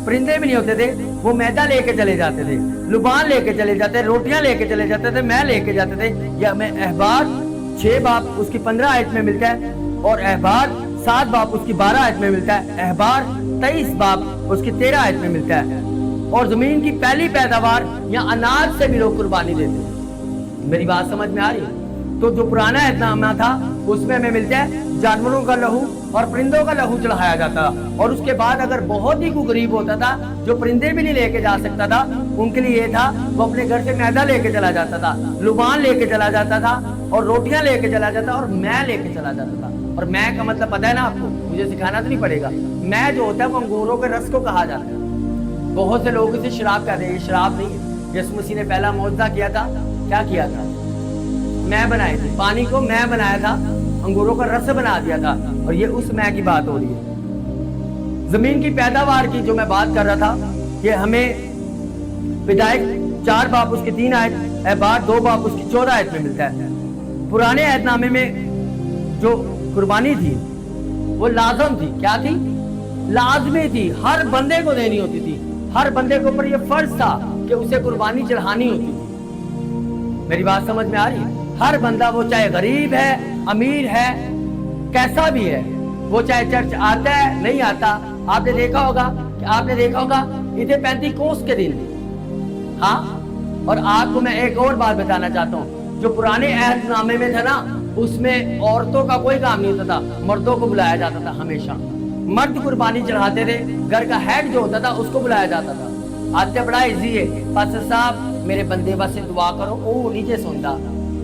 پرندے بھی نہیں ہوتے تھے, وہ میدا لے کے چلے جاتے تھے, لبان لے کے چلے جاتے, روٹیاں لے کے چلے جاتے تھے, میں لے کے جاتے تھے. یا میں احبار 6 باب اس کی 15 آیت میں ملتا ہے, اور احبار 7 باب اس کی 12 آیت میں ملتا ہے, احبار 23 باب اس کی 13 آیت میں ملتا ہے. اور زمین کی پہلی پیداوار یا اناج سے بھی لوگ قربانی دیتے ہیں. میری بات سمجھ میں آ رہی ہے؟ تو جو پرانا عہد نامہ تھا اس میں ہمیں ملتا ہے جانوروں کا لہو اور پرندوں کا لہو چڑھایا جاتا تھا. اور اس کے بعد اگر بہت ہی کوئی غریب ہوتا تھا جو پرندے بھی نہیں لے کے جا سکتا تھا, ان کے لیے یہ تھا وہ اپنے گھر سے میدا لے کے چلا جاتا تھا, لبان لے کے چلا جاتا تھا, اور روٹیاں لے کے چلا جاتا, اور میں لے کے چلا جاتا تھا. اور میں کا مطلب پتہ ہے نا آپ کو, مجھے سکھانا تو نہیں پڑے گا. میں جو ہوتا ہے وہ انگوروں کے رس کو کہا جاتا ہے. بہت سے لوگ اسے شراب کہتے ہیں. یہ شراب نہیں ہے. یسوع مسیح نے پہلا معجزہ کیا تھا, کیا کیا تھا؟ میں بنائے تھے, پانی کو میں بنایا تھا, انگوروں کا رس بنا دیا تھا. اور یہ اس میں کی بات ہو رہی ہے. زمین کی پیداوار کی جو میں بات کر رہا تھا, یہ ہمیں پیدائش 4 باب اس کی 3 آیت, احبار 2 باب اس کی 14 آیت میں ملتا ہے. پرانے عہد نامے میں جو قربانی تھی وہ لازم تھی. کیا تھی؟ لازمی تھی, ہر بندے کو دینی ہوتی تھی. ہر بندے کے اوپر یہ فرض تھا کہ اسے قربانی چڑھانی ہوتی تھی. میری بات سمجھ میں آ رہی ہے؟ ہر بندہ, وہ چاہے غریب ہے, امیر ہے, کیسا بھی ہے, وہ چاہے چرچ آتا ہے نہیں آتا. آپ نے دیکھا ہوگا عید پینتیکوست کے دن, ہاں. اور آپ کو میں ایک اور بات بتانا چاہتا ہوں, جو پرانے عہد نامے میں تھا نا, اس میں عورتوں کا کوئی کام نہیں ہوتا تھا, مردوں کو بلایا جاتا تھا. ہمیشہ مرد قربانی چڑھاتے تھے. گھر کا ہیڈ جو ہوتا تھا اس کو بلایا جاتا تھا. آتے بڑا ایزی ہے, پاسٹر صاحب میرے بندے واسطے دعا کرو, او نیچے سنتا,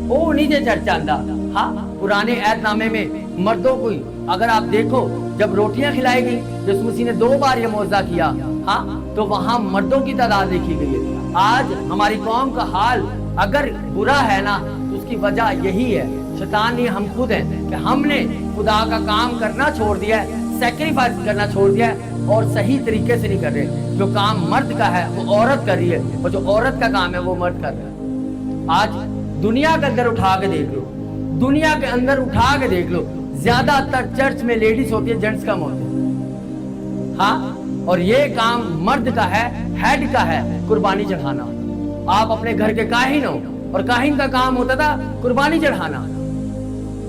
او نیچے چرچ آندا. ہاں, پرانے عہد نامے میں مردوں کو, اگر آپ دیکھو جب روٹیاں کھلائی گئی, یسوع مسیح نے 2 بار یہ معجزہ کیا, ہاں, تو وہاں مردوں کی تعداد دیکھی گئی ہے. آج ہماری قوم کا حال اگر برا ہے نا, تو اس کی وجہ یہی ہے, شیطان نہیں, ہم خود ہیں کہ ہم نے خدا کا کام کرنا چھوڑ دیا ہے, سیکریفائس کرنا چھوڑ دیا ہے, اور صحیح طریقے سے نہیں کر رہے. جو کام مرد کا ہے وہ عورت کر رہی ہے, اور جو عورت کا کام ہے وہ مرد کر رہا ہے. آج دنیا کے اندر اٹھا کے دیکھ لو, دنیا کے اندر اٹھا کے دیکھ لو, زیادہ تر چرچ میں لیڈیز ہوتی ہے, جینٹس کم ہوتے ہیں. ہاں, اور یہ کام مرد کا ہے, ہیڈ کا ہے قربانی چڑھانا. آپ اپنے گھر کے کاہن ہو, اور کاہن کا کام ہوتا تھا قربانی چڑھانا.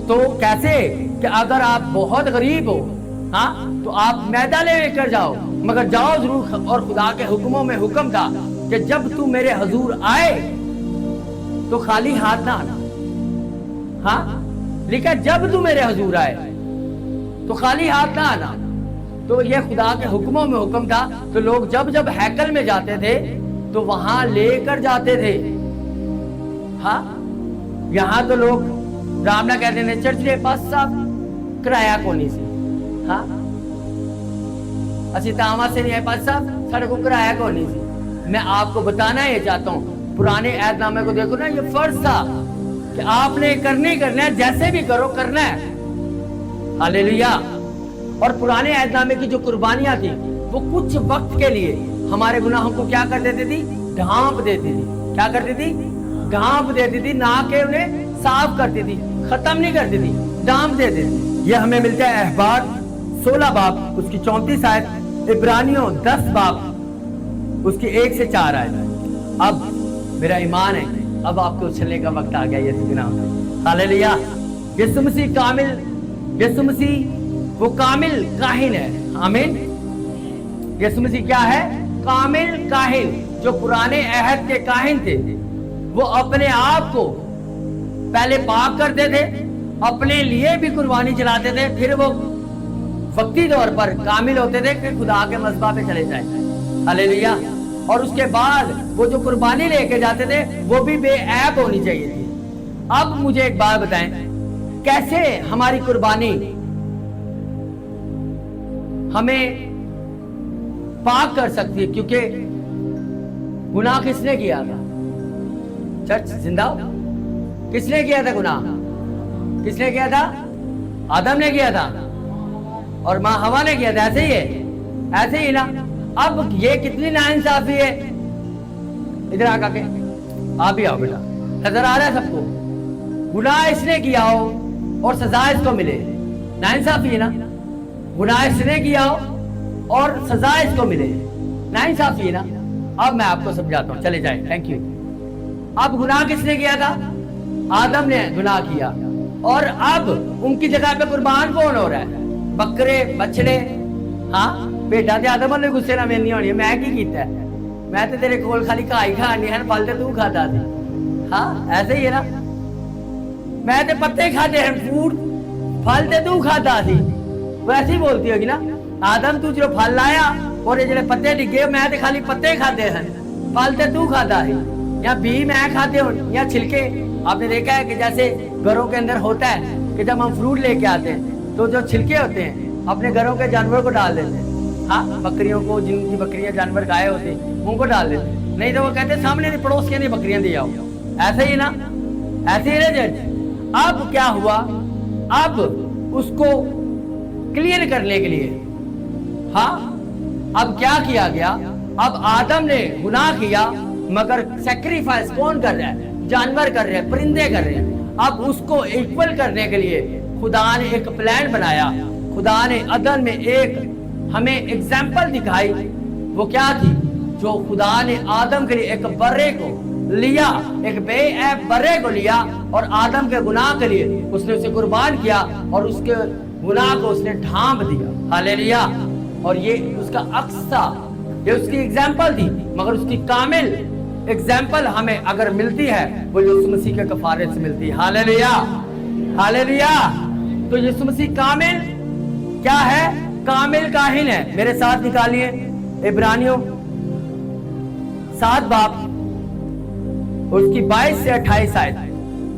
تو کیسے کہ اگر آپ بہت غریب ہو, ہاں, تو آپ میدا لے کر جاؤ, مگر جاؤ ضرور. اور خدا کے حکموں میں حکم تھا کہ جب تو میرے حضور آئے تو خالی ہاتھ نہ آنا. ہاں, لکھا جب تو میرے حضور آئے تو خالی ہاتھ نہ آنا. تو یہ خدا کے حکموں میں حکم تھا. تو لوگ جب ہیکل میں جاتے تھے تو وہاں لے کر جاتے تھے. ہاں, یہاں تو لوگ رام نہ کہتے ہیں چرچ کے پاس صاحب کرایہ کونی سے, ہاں, اسی تاما سے نہیں ہے پاس صاحب, سارے کو کرایہ کونی سے. میں آپ کو بتانا یہ چاہتا ہوں, پرانے عہد نامے کو دیکھو نا, یہ فرض تھا کہ آپ نے کرنا ہے, جیسے بھی کرو کرنا ہے. ہاللیلویا. اور پرانے عہد نامے کی جو قربانیاں تھیں وہ کچھ وقت کے لیے ہمارے گناہوں کو کیا کر دیتی تھی؟ ڈھانپ دیتی تھی. کیا کرتی تھی؟ ڈھانپ دیتی تھی, نہ کہ انہیں صاف کرتی تھی, ختم نہیں کرتی تھی, ڈھانپ دیتی تھی. یہ ہمیں ملتا ہے احبار 16 باب اس کی 34 آیت, عبرانیوں 10 باب اس کی 1 سے 4 آیت. اب میرا ایمان ہے, اب آپ کو اچھلنے کا وقت آ گیا یہ گناہ سے. ہاللیلویا. یسوع مسیح کامل, یسوع مسیح وہ کامل کاہن ہے. آمین. یسوع مسیح کیا ہے؟ کامل کاہن. جو پرانے عہد کے کاہن تھے وہ اپنے آپ کو پہلے پاک کرتے تھے, اپنے لیے بھی قربانی چلاتے تھے, پھر وہ وقتی طور پر کامل ہوتے تھے کہ خدا کے مذبح پہ چلے جائیں. ہاللیلویا. اور اس کے بعد وہ جو قربانی لے کے جاتے تھے وہ بھی بے عیب ہونی چاہیے تھی. اب مجھے ایک بات بتائیں, کیسے ہماری قربانی ہمیں پاک کر سکتی ہے؟ کیونکہ گناہ کس نے کیا تھا؟ چرچ زندہ ہو, کس نے کیا تھا گناہ؟ کس نے کیا تھا؟ آدم نے کیا تھا. और माँ हवा ने किया था, ऐसे ही है, ऐसे ही ना। अब ये कितनी नाइंसाफी है। इधर आके आप भी आओ बेटा, नजर आ रहा है सबको, गुनाह इसने किया हो और सजा इसको मिले, नाइंसाफी है ना। गुनाह इसने किया हो और सजा इसको मिले, नाइंसाफी है ना। अब मैं आपको समझाता हूँ, चले जाए, थैंक यू। अब गुनाह किसने किया था? आदम ने गुनाह किया, और अब उनकी जगह पे कुर्बान कौन हो रहा है? बकरे बछड़े। हाँ बेटा ते आदम ने गुस्से ना मिलनी होनी है, मैं की कीता है? मैं तो तेरे कोल खाली घाई खानी है, फल ते तू खाता थी। हाँ ऐसे ही है ना, मैं तो पत्ते खाते हैं, फूड फल ते तू खाता थी, वैसे ही बोलती होगी ना। आदम तू जो फल लाया और ये जो पत्ते डिगे, मैं तो खाली पत्ते खाते हैं, फल ते तू खाता है, या बी मैं खाते हो, या छिलके। आपने देखा है कि जैसे घरों के अंदर होता है कि जब हम फ्रूट लेके आते हैं तो जो छिलके होते हैं अपने घरों के जानवरों को डाल देते हैं। हाँ बकरियों को, जिनकी बकरियां जानवर गाय होते हैं उनको डाल देते हैं, नहीं तो वो कहते हैं सामने नहीं पड़ोस के नहीं बकरियां दे आओ। ऐसे ही ना, ऐसे ही ना जज। अब क्या हुआ? अब उसको क्लियर करने के लिए, हाँ अब क्या किया गया? अब आदम ने गुनाह किया, मगर सैक्रिफाइस कौन कर रहा है? जानवर कर रहे हैं, परिंदे कर रहे हैं। अब उसको इक्वल करने के लिए खुदा ने एक प्लान बनाया। खुदा ने अदन में एक हमें एग्जाम्पल दिखाई। वो क्या थी? जो खुदा ने आदम के लिए एक बर्रे को लिया, एक बेऐब बर्रे को लिया, और आदम के गुनाह के लिए उसने उसे कुर्बान किया और उसके गुनाह को उसने ढांप दिया। हालेलुया। और ये उसका अक्स था, ये उसकी एग्जाम्पल थी, मगर उसकी कामिल एग्जाम्पल हमें अगर मिलती है वो यीशु मसीह के कफारे से मिलती है। Hallelujah, hallelujah. तो यीशु मसीह कामिल क्या है? कामिल काहिन है। मेरे साथ निकालिए इब्रानियों 7 बाब उसकी 22 से 28 आयत।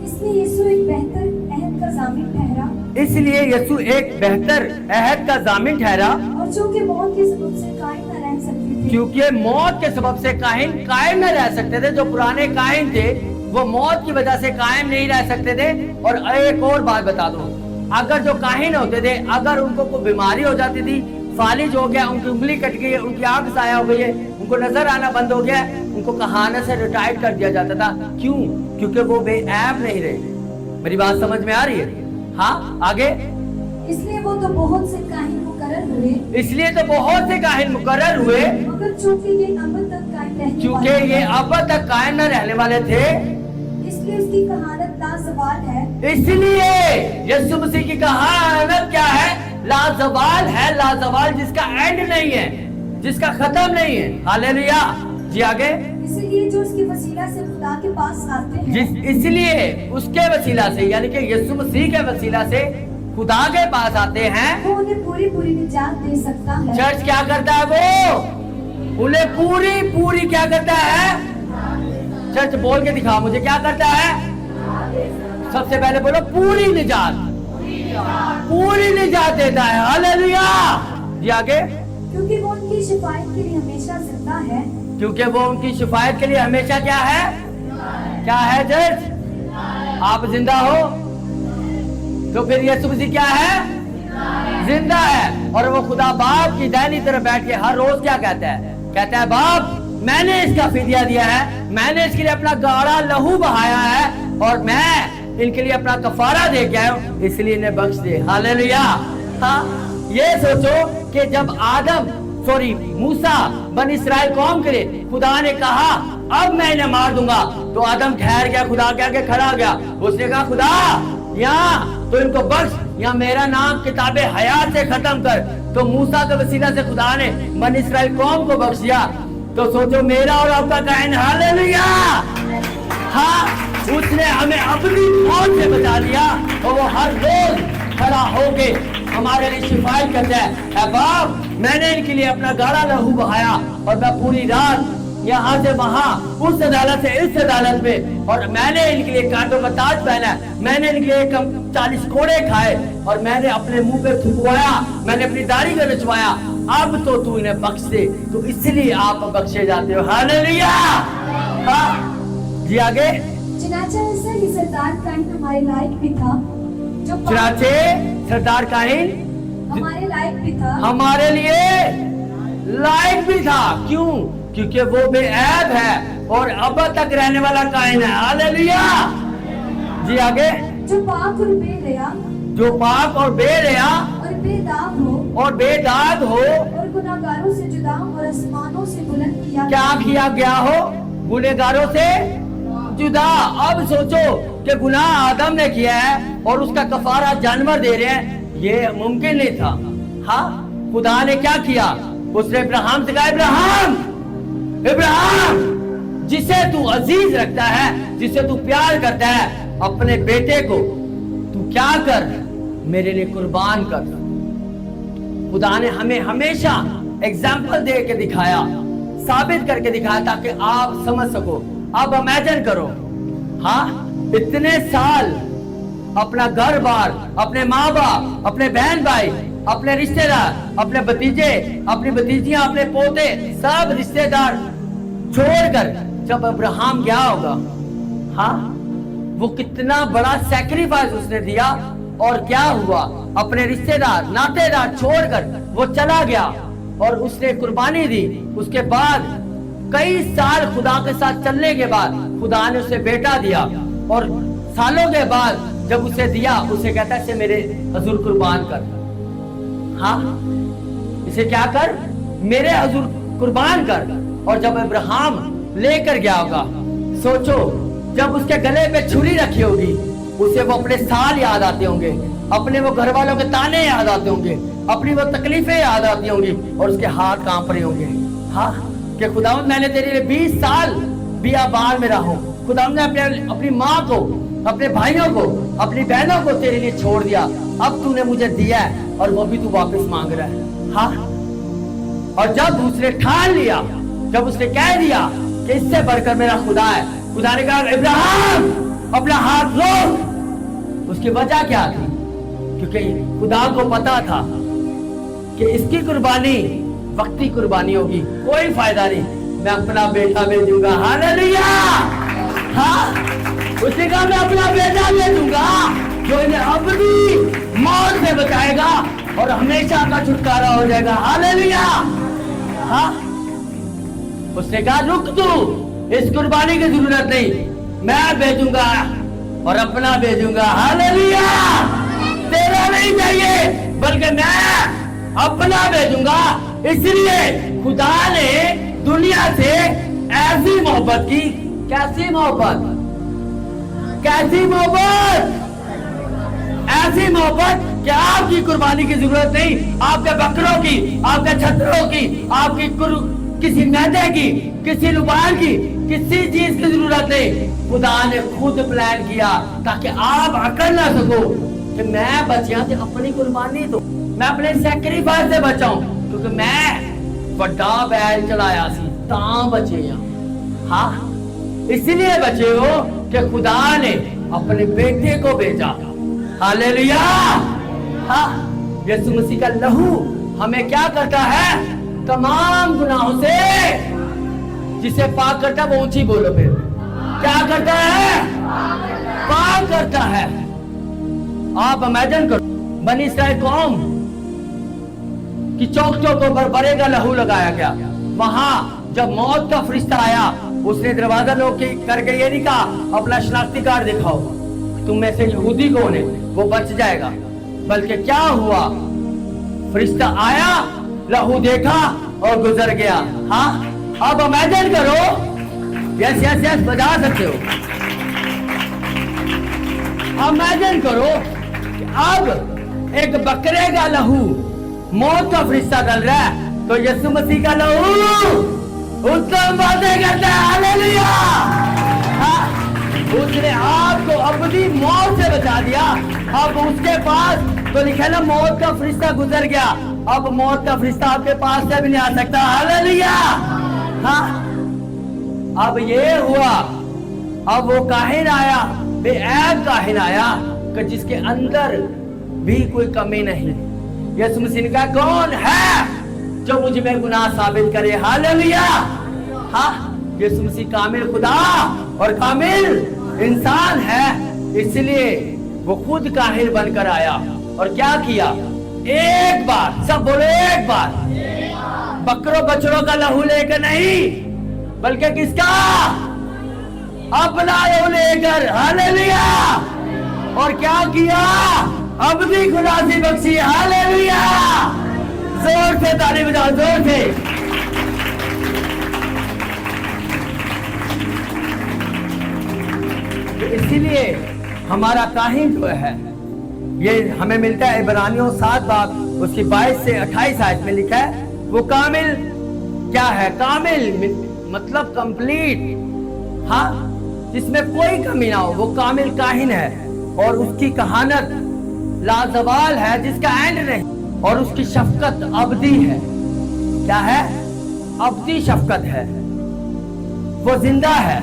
इसलिए यीशु एक बेहतर अहद का जामिन ठहरा, इसलिए यीशु एक बेहतर अहद का जामिन ठहरा, और जो कि मौत के सबब से कायम न रह सकते थे, क्योंकि मौत के सबब से काहिन कायम न रह सकते थे। जो पुराने काहिन थे वो मौत की वजह से कायम नहीं रह सकते थे। और एक और बात बता दूं, अगर जो काहिन होते थे, अगर उनको कोई बीमारी हो जाती थी, फालिज हो गया, उनकी उंगली कट गई है, उनकी आंख साया हो गई है, उनको नजर आना बंद हो गया, उनको कहानी से रिटायर्ड कर दिया जाता था। क्यों? क्योंकि वो बेऐब नहीं रहे। मेरी बात समझ में आ रही है? हाँ आगे। इसलिए वो तो बहुत से काहिन मुकर्रर हुए, इसलिए तो बहुत से काहिन मुकर्रर हुए, मगर चूंकि ये अब तक कायम रहने क्योंकि वाले ये अब तक कायम न रहने वाले थे, इसलिए उसकी कहानत लाजवाल है। इसलिए यीशु मसीह की कहानत क्या है? लाजवाल है। लाजवाल जिसका एंड नहीं है, जिसका खत्म नहीं है। हालेलुया जी। आगे। इसलिए जो उसके वसीला से खुदा के पास आते हैं, इसलिए उसके वसीला से, यानी कि यीशु मसीह के वसीला से खुदा के पास आते हैं, वो उन्हें पूरी पूरी निजात दे सकता है। चर्च क्या करता है? वो उन्हें पूरी पूरी क्या करता है? चर्च बोल के दिखाओ मुझे, क्या करता है? सबसे पहले बोलो पूरी निजात, पूरी निजात देता है। हालेलुया जी। आगे। क्योंकि वो उनकी शिफायत के लिए हमेशा जिंदा है, क्योंकि वो उनकी शिफायत के लिए हमेशा क्या है? क्या है चर्च? आप जिंदा हो तो फिर यीशु मसीह क्या है? जिंदा है। और वो खुदा बाप की दाहिनी तरफ बैठ के हर रोज क्या कहता है? कहता है बाप मैंने इसका फिदिया दिया है, मैंने इसके लिए अपना गाढ़ा लहू बहाया है, और मैं इनके लिए अपना कफारा दे के आया हूं, इसलिए इन्हें बख्श दे। हालेलुया। हाँ ये सोचो कि जब मूसा बन इस्राएल कौम के लिए खुदा ने कहा अब मैं इन्हें मार दूंगा, तो आदम ठहर गया, खुदा के आगे खड़ा गया। उसने कहा खुदा यहाँ तो इनको बख्श, या मेरा नाम किताबे हयात से खत्म कर। तो मूसा के वसीला से खुदा ने बन इस्राएल कौम को बख्श दिया। तो सोचो मेरा और आपका कायन। हालेलुया। हाँ उसने हमें अपनी मौत से बचा लिया, और वो हर रोज खड़ा होके हमारे लिए शिफायत करता है। बाप मैंने इनके लिए अपना गाढ़ा लहू बहाया, और मैं पूरी रात यहाँ से वहाँ, उस अदालत से इस अदालत में, और मैंने इनके लिए कांटों का ताज पहना, मैंने इनके लिए 40 कोड़े खाए, और मैंने अपने मुंह पे थुकवाया, मैंने अपनी दाढ़ी को नचवाया। अब तो तू इन्हें बख्श दे, तो इसलिए आप बख्शे जाते हो। हालेलुया। जी आगे। चुनाचे सरदार काइन हमारे लायक भी था, जो चुनाचे सरदार काइन हमारे लायक भी था, हमारे लिए लायक भी था। क्यों? क्योंकि वो बेऐब है और अब तक रहने वाला कायन है। हालेलुया। जी आगे। जो पाक और बेहया जो पाक और बेहया और बेदाग हो और बेदाग हो, और गुनाहगारों से जुदा और आसमानों से बुलंद किया क्या किया गया हो? गुनहगारों से जुदा। अब सोचो कि गुनाह आदम ने किया है और उसका कफारा जानवर दे रहे हैं, ये मुमकिन नहीं था। हाँ, खुदा ने क्या किया? उसने इब्राहिम से कहा, इब्राहिम, इब्राहिम, जिसे तू अजीज रखता है, जिसे तू प्यार करता है, अपने बेटे को तू क्या कर, मेरे लिए कुर्बान कर। खुदा ने हमें हमेशा एग्जाम्पल दे के दिखाया, साबित करके दिखाया, ताकि आप समझ सको। आप इमेजिन करो, हाँ, इतने साल अपना घर बार, अपने माँ बाप, अपने बहन भाई, अपने रिश्तेदार, अपने भतीजे, अपनी भतीजियां, अपने पोते, सब रिश्तेदार छोड़कर जब अब्राहम गया होगा, हाँ, वो कितना बड़ा सैक्रिफाइस उसने दिया। और क्या हुआ? अपने रिश्तेदार, नातेदार छोड़कर वो चला गया और उसने कुर्बानी दी। उसके बाद कई साल खुदा के साथ चलने के बाद खुदा ने उसे बेटा दिया, और सालों के बाद जब उसे दिया, उसे कहता है इसे मेरे हजूर कुर्बान कर। हाँ, इसे क्या कर? मेरे हजूर कुर्बान कर। और जब अब्राहम लेकर गया होगा, सोचो, जब उसके गले पे छुरी रखी होगी, उसे वो अपने साल याद आते होंगे, अपने वो घर वालों के ताने याद आते होंगे, अपनी वो तकलीफें याद आती होंगी, और उसके हाथ कांप रहे होंगे। हाँ, कि खुदावंद मैंने तेरे लिए 20 साल बियाबान में रहा हूँ। खुदावंद ने अपनी माँ को, अपने भाइयों को, अपनी बहनों को तेरे लिए छोड़ दिया, अब तूने मुझे दिया है और वो भी तू वापस मांग रहा है। हाँ, और जब उसने ठान लिया, जब उसने कह दिया कि इससे बढ़कर मेरा खुदा है, खुदा ने कहा, इब्राहिम अपना हाथ रोक। उसकी वजह क्या थी? क्योंकि खुदा को पता था कि इसकी कुर्बानी वक्ती कुर्बानी होगी, कोई फायदा नहीं, मैं अपना बेटा भेजूंगा। हालेलुया। हाँ, उसने कहा मैं अपना बेटा भेजूंगा जो इन्हें अपनी मौत से बचाएगा और हमेशा का छुटकारा हो जाएगा। हालेलुया। हाँ, उसने कहा रुक तू, इस कुर्बानी की जरूरत नहीं, मैं भेजूंगा और अपना भेजूंगा। हालेलुया। तेरा नहीं चाहिए, बल्कि मैं अपना भेजूंगा। इसलिए खुदा ने दुनिया से ऐसी मोहब्बत की। कैसी मोहब्बत? कैसी मोहब्बत? ऐसी मोहब्बत कि आपकी कुर्बानी की जरूरत नहीं, आपके बकरों की, आपके छतरों की, आपकी किसी मैदे की, किसी लुबान की, किसी चीज की जरूरत नहीं। खुदा ने खुद प्लान किया ताकि आप अकड़ ना सको कि मैं बचिया तो अपनी कुर्बानी दो, मैं अपने सैक्रिफाइस से बचाऊं, क्योंकि मैं बड़ा बैल चलाया सी तां बचे। हाँ, इसलिए बचे हो कि खुदा ने अपने बेटे को भेजा। हालेलुया। हाँ, यीशु मसीह का लहू हमें क्या करता है? तमाम गुनाहों से जिसे पाक करता है, वो ऊंची बोलो फिर, क्या करता है? पाक करता है। आप इमेजिन करो, बनी इस्राएल कौम की चौक चौकों पर बड़े का लहू लगाया गया। वहां जब मौत का फरिश्ता आया, उसने दरवाजा लोग करके ये नहीं कहा अपना शनाख्ती कार्ड दिखाओ, तुम में से यहूदी कौन है, वो बच जाएगा। बल्कि क्या हुआ? फरिश्ता आया, लहू देखा और गुजर गया। हाँ, अब इमेजिन करो, यस यस यस बजा सकते हो। इमेजिन करो कि अब एक बकरे का लहू मौत का फरिश्ता डाल रहा है, तो यीशु मसीह का लहू उत्तम बातें करता है। हालेलुया। हाँ, उसने आपको अपनी मौत से बचा दिया। अब उसके पास तो लिखा ना, मौत का फरिश्ता गुजर गया, अब मौत का फरिश्ता आपके पास से भी नहीं आ सकता। हालेलुया। हाँ, अब ये हुआ, अब वो काहिन आया, बेऐब काहिन आया कि जिसके अंदर भी कोई कमी नहीं। यीशु मसीह ने कहा कौन है जो मुझ में गुनाह साबित करे? हालेलुया। हाँ, यीशु मसीह कामिल खुदा और कामिल इंसान है, इसलिए वो खुद काहिर बनकर आया और क्या किया? एक बार, सब बोलो एक बार, बकरों बछड़ों का लहू लेकर नहीं, बल्कि किसका? अपना लहू लेकर। हालेलुया। और क्या किया? अबदी खुदासी बख्शी। हालेलुया। जोर से ताली बजाओ, जोर से। तो इसीलिए हमारा काहिन जो है, ये हमें मिलता है इब्रानियों 7 बाब उसकी 22 से 28 आयत में लिखा है। वो कामिल क्या है? कामिल मतलब कंप्लीट, हाँ, जिसमें कोई कमी ना हो, वो कामिल काहिन है। और उसकी कहानत लाजवाल है, जिसका एंड नहीं। और उसकी शफकत अबदी है। क्या है? अबदी शफकत है। वो जिंदा है,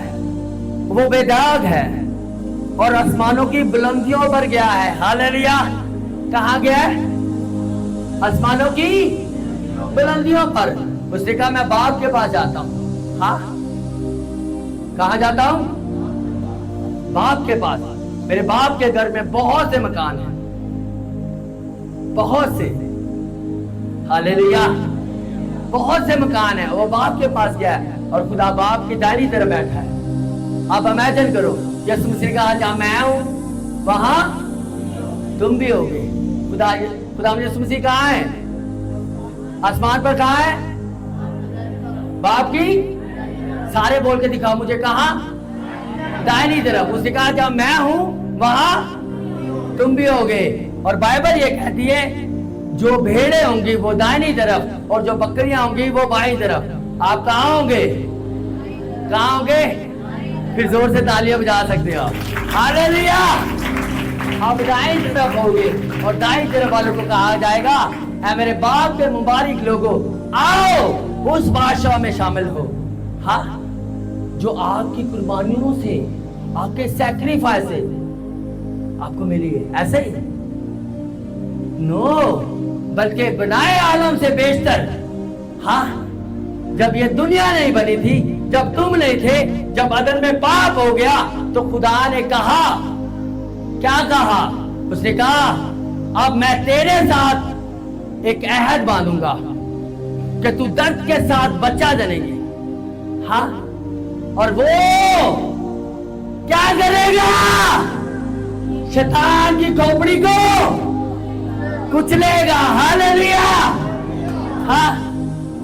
वो बेदाग है, और आसमानों की बुलंदियों पर गया है। हालेलुया। कहाँ गया है? आसमानों की बुलंदियों पर। उसने कहा मैं बाप के पास जाता हूँ। हाँ, कहाँ जाता हूँ? बाप के पास। मेरे बाप के घर में बहुत से मकान हैं, बहुत से। हालेलुया। बहुत से मकान है। वो बाप के पास गया है, और खुदा बाप की दाहिनी तरफ बैठा है। आप इमेजिन करो, यीशु मसीह ने कहा जहां मैं हूं वहां तुम भी होगे। खुदा यीशु मसीह कहाँ है? आसमान पर। कहाँ है? बाप की। सारे बोल के दिखाओ मुझे, कहाँ? दाहिनी तरफ। उसने कहा जहां मैं हूं वहां तुम भी होगे। और बाइबल ये कहती है जो भेड़ें होंगी वो दाहिनी तरफ, और जो बकरियां होंगी वो बाईं तरफ। आप कहाँ होंगे? कहाँ होंगे? फिर जोर से तालियां बजा सकते हो। हालेलुया। आप दाईं तरफ होंगे, और दाईं तरफ वालों को कहा जाएगा ऐ मेरे बाप के मुबारक लोगों, आओ उस बादशाह में शामिल हो। हाँ, जो आपकी कुर्बानियों से, आपके सैक्रिफाइस से आपको मिली है। ऐसे ही नो, बल्कि बनाए आलम से बेशतर। हाँ, जब ये दुनिया नहीं बनी थी, जब तुम नहीं थे, जब अदन में पाप हो गया, तो खुदा ने कहा, क्या कहा? उसने कहा अब मैं तेरे साथ एक अहद बांधूंगा कि तू दर्द के साथ बच्चा जनेगी। हाँ, और वो क्या करेगा? शैतान की खोपड़ी को कुचलेगा। हालेलुया। हाँ,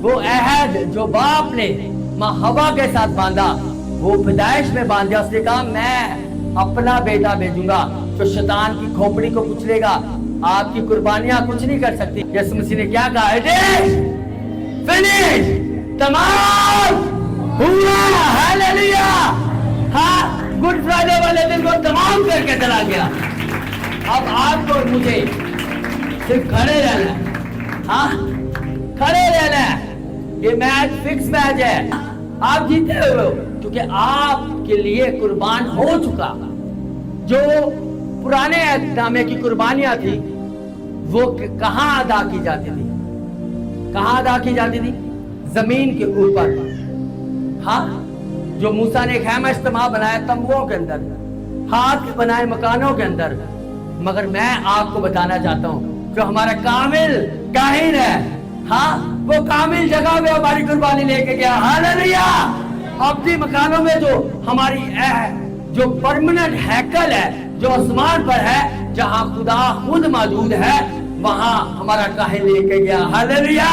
वो अहद जो बाप ने माँ हवा के साथ बांधा, वो पैदाइश में बांध दिया। उसने कहा मैं अपना बेटा भेजूंगा जो शैतान की खोपड़ी को कुचलेगा। आपकी कुर्बानियां कुछ नहीं कर सकती। यीशु मसीह ने क्या कहा? It is finish. तमाम हुआ। हालेलुया। हाँ, गुड फ्राइडे वाले दिन को तमाम करके चला गया। अब आपको और मुझे सिर्फ खड़े रहना है। हाँ, खड़े रहना है। ये मैच फिक्स मैच है। आप जीते हुए हो, क्योंकि आपके लिए कुर्बान हो चुका। जो पुराने नामे की कुर्बानियां थी वो कहाँ अदा की जाती थी? कहाँ अदा की जाती थी? जमीन के ऊपर। हाँ, जो मूसा ने खैमा इज्तिमा बनाया तंबुओं के अंदर, हाथ के बनाए मकानों के अंदर। मगर मैं आपको बताना चाहता हूँ जो हमारा कामिल काहिन है, हाँ, वो कामिल जगह में हमारी कुर्बानी लेके गया। हालेलुया। अपनी मकानों में जो हमारी जो परमानेंट हैकल है, जो आसमान पर है, जहां खुदा खुद मौजूद है, वहां हमारा काहिन लेके गया। हालेलुया।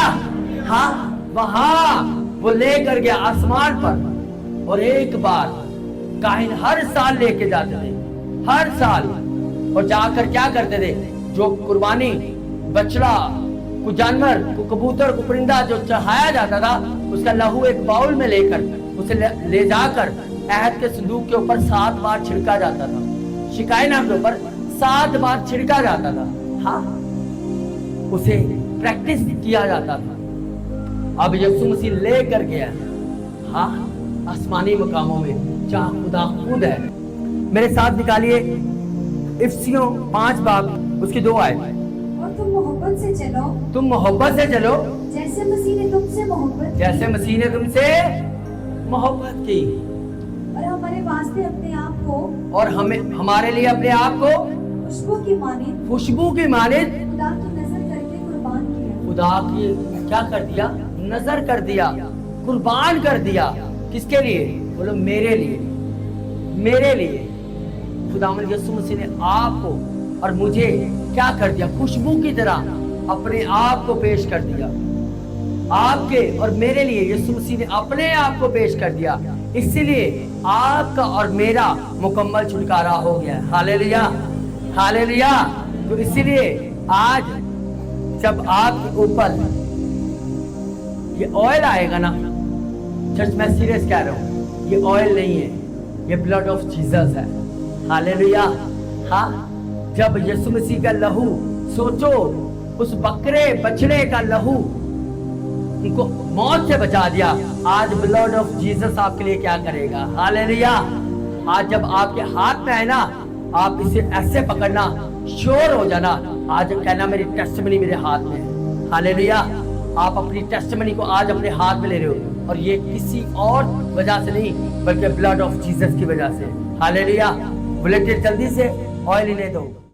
हाँ, वहां वो लेकर गया आसमान पर। और एक बार काहिन हर साल लेके जाते थे, हर साल। और जाकर क्या करते थे? जो कुर्बानी बछड़ा को, जानवर को, कबूतर को, परिंदा जो चढ़ाया जाता था, उसका लहू एक बाउल में लेकर उसे ले जाकर अहद के संदूक के ऊपर 7 बार छिड़का जाता था। शिकाई नाम के ऊपर 7 बार छिड़का जाता था। हाँ, उसे प्रैक्टिस किया जाता था। अब यीशु मसीह लेकर गया, हाँ, आसमानी मकामों में जहां खुदा खुद है। मेरे साथ निकालिए इफिसियों 5 बाब उसकी 2 आयत। और तुम मोहब्बत से चलो, तुम मोहब्बत से चलो जैसे मसीह ने तुमसे मोहब्बत की। जैसे मसीह ने तुमसे मोहब्बत की। और हमारे वास्ते अपने आप को, और हमारे लिए अपने आप को खुशबू की मानिंद, खुशबू की मानिंद खुदा की नजर करके खुदा की क्या कर दिया, नजर कर दिया, कुर्बान कर दिया। किसके लिए? बोलो मेरे लिए, मेरे लिए। खुदावंद यीशु मसीह ने आपको और मुझे क्या कर दिया, खुशबू की तरह अपने आप को पेश कर दिया। आपके और मेरे लिए यीशु मसीह ने अपने आप को पेश कर दिया। इसीलिए आपका और मेरा मुकम्मल छुटकारा हो गया। Hallelujah, hallelujah. तो इसीलिए आज जब आपके ऊपर ये ऑयल आएगा ना, चर्च मैं सीरियस कह रहा हूँ, ये ऑयल नहीं है, ये ब्लड ऑफ जीसस है। हालेलुया। हाँ, जब यीशु मसीह का लहू, सोचो उस बकरे बछड़े का लहू उनको मौत से बचा दिया, आज ब्लड ऑफ जीसस आपके लिए क्या करेगा। हालेलुया। आज जब आपके हाथ में है ना, आप इसे ऐसे पकड़ना, श्योर हो जाना, आज कहना मेरी टेस्टिमनी मेरे हाथ में है। हालेलुया। आप अपनी टेस्टिमनी को आज अपने हाथ में ले रहे हो, और ये किसी और वजह से नहीं बल्कि ब्लड ऑफ जीसस की वजह से। हालेलुया। बुलेटिन जल्दी से ऑयल लेने दो।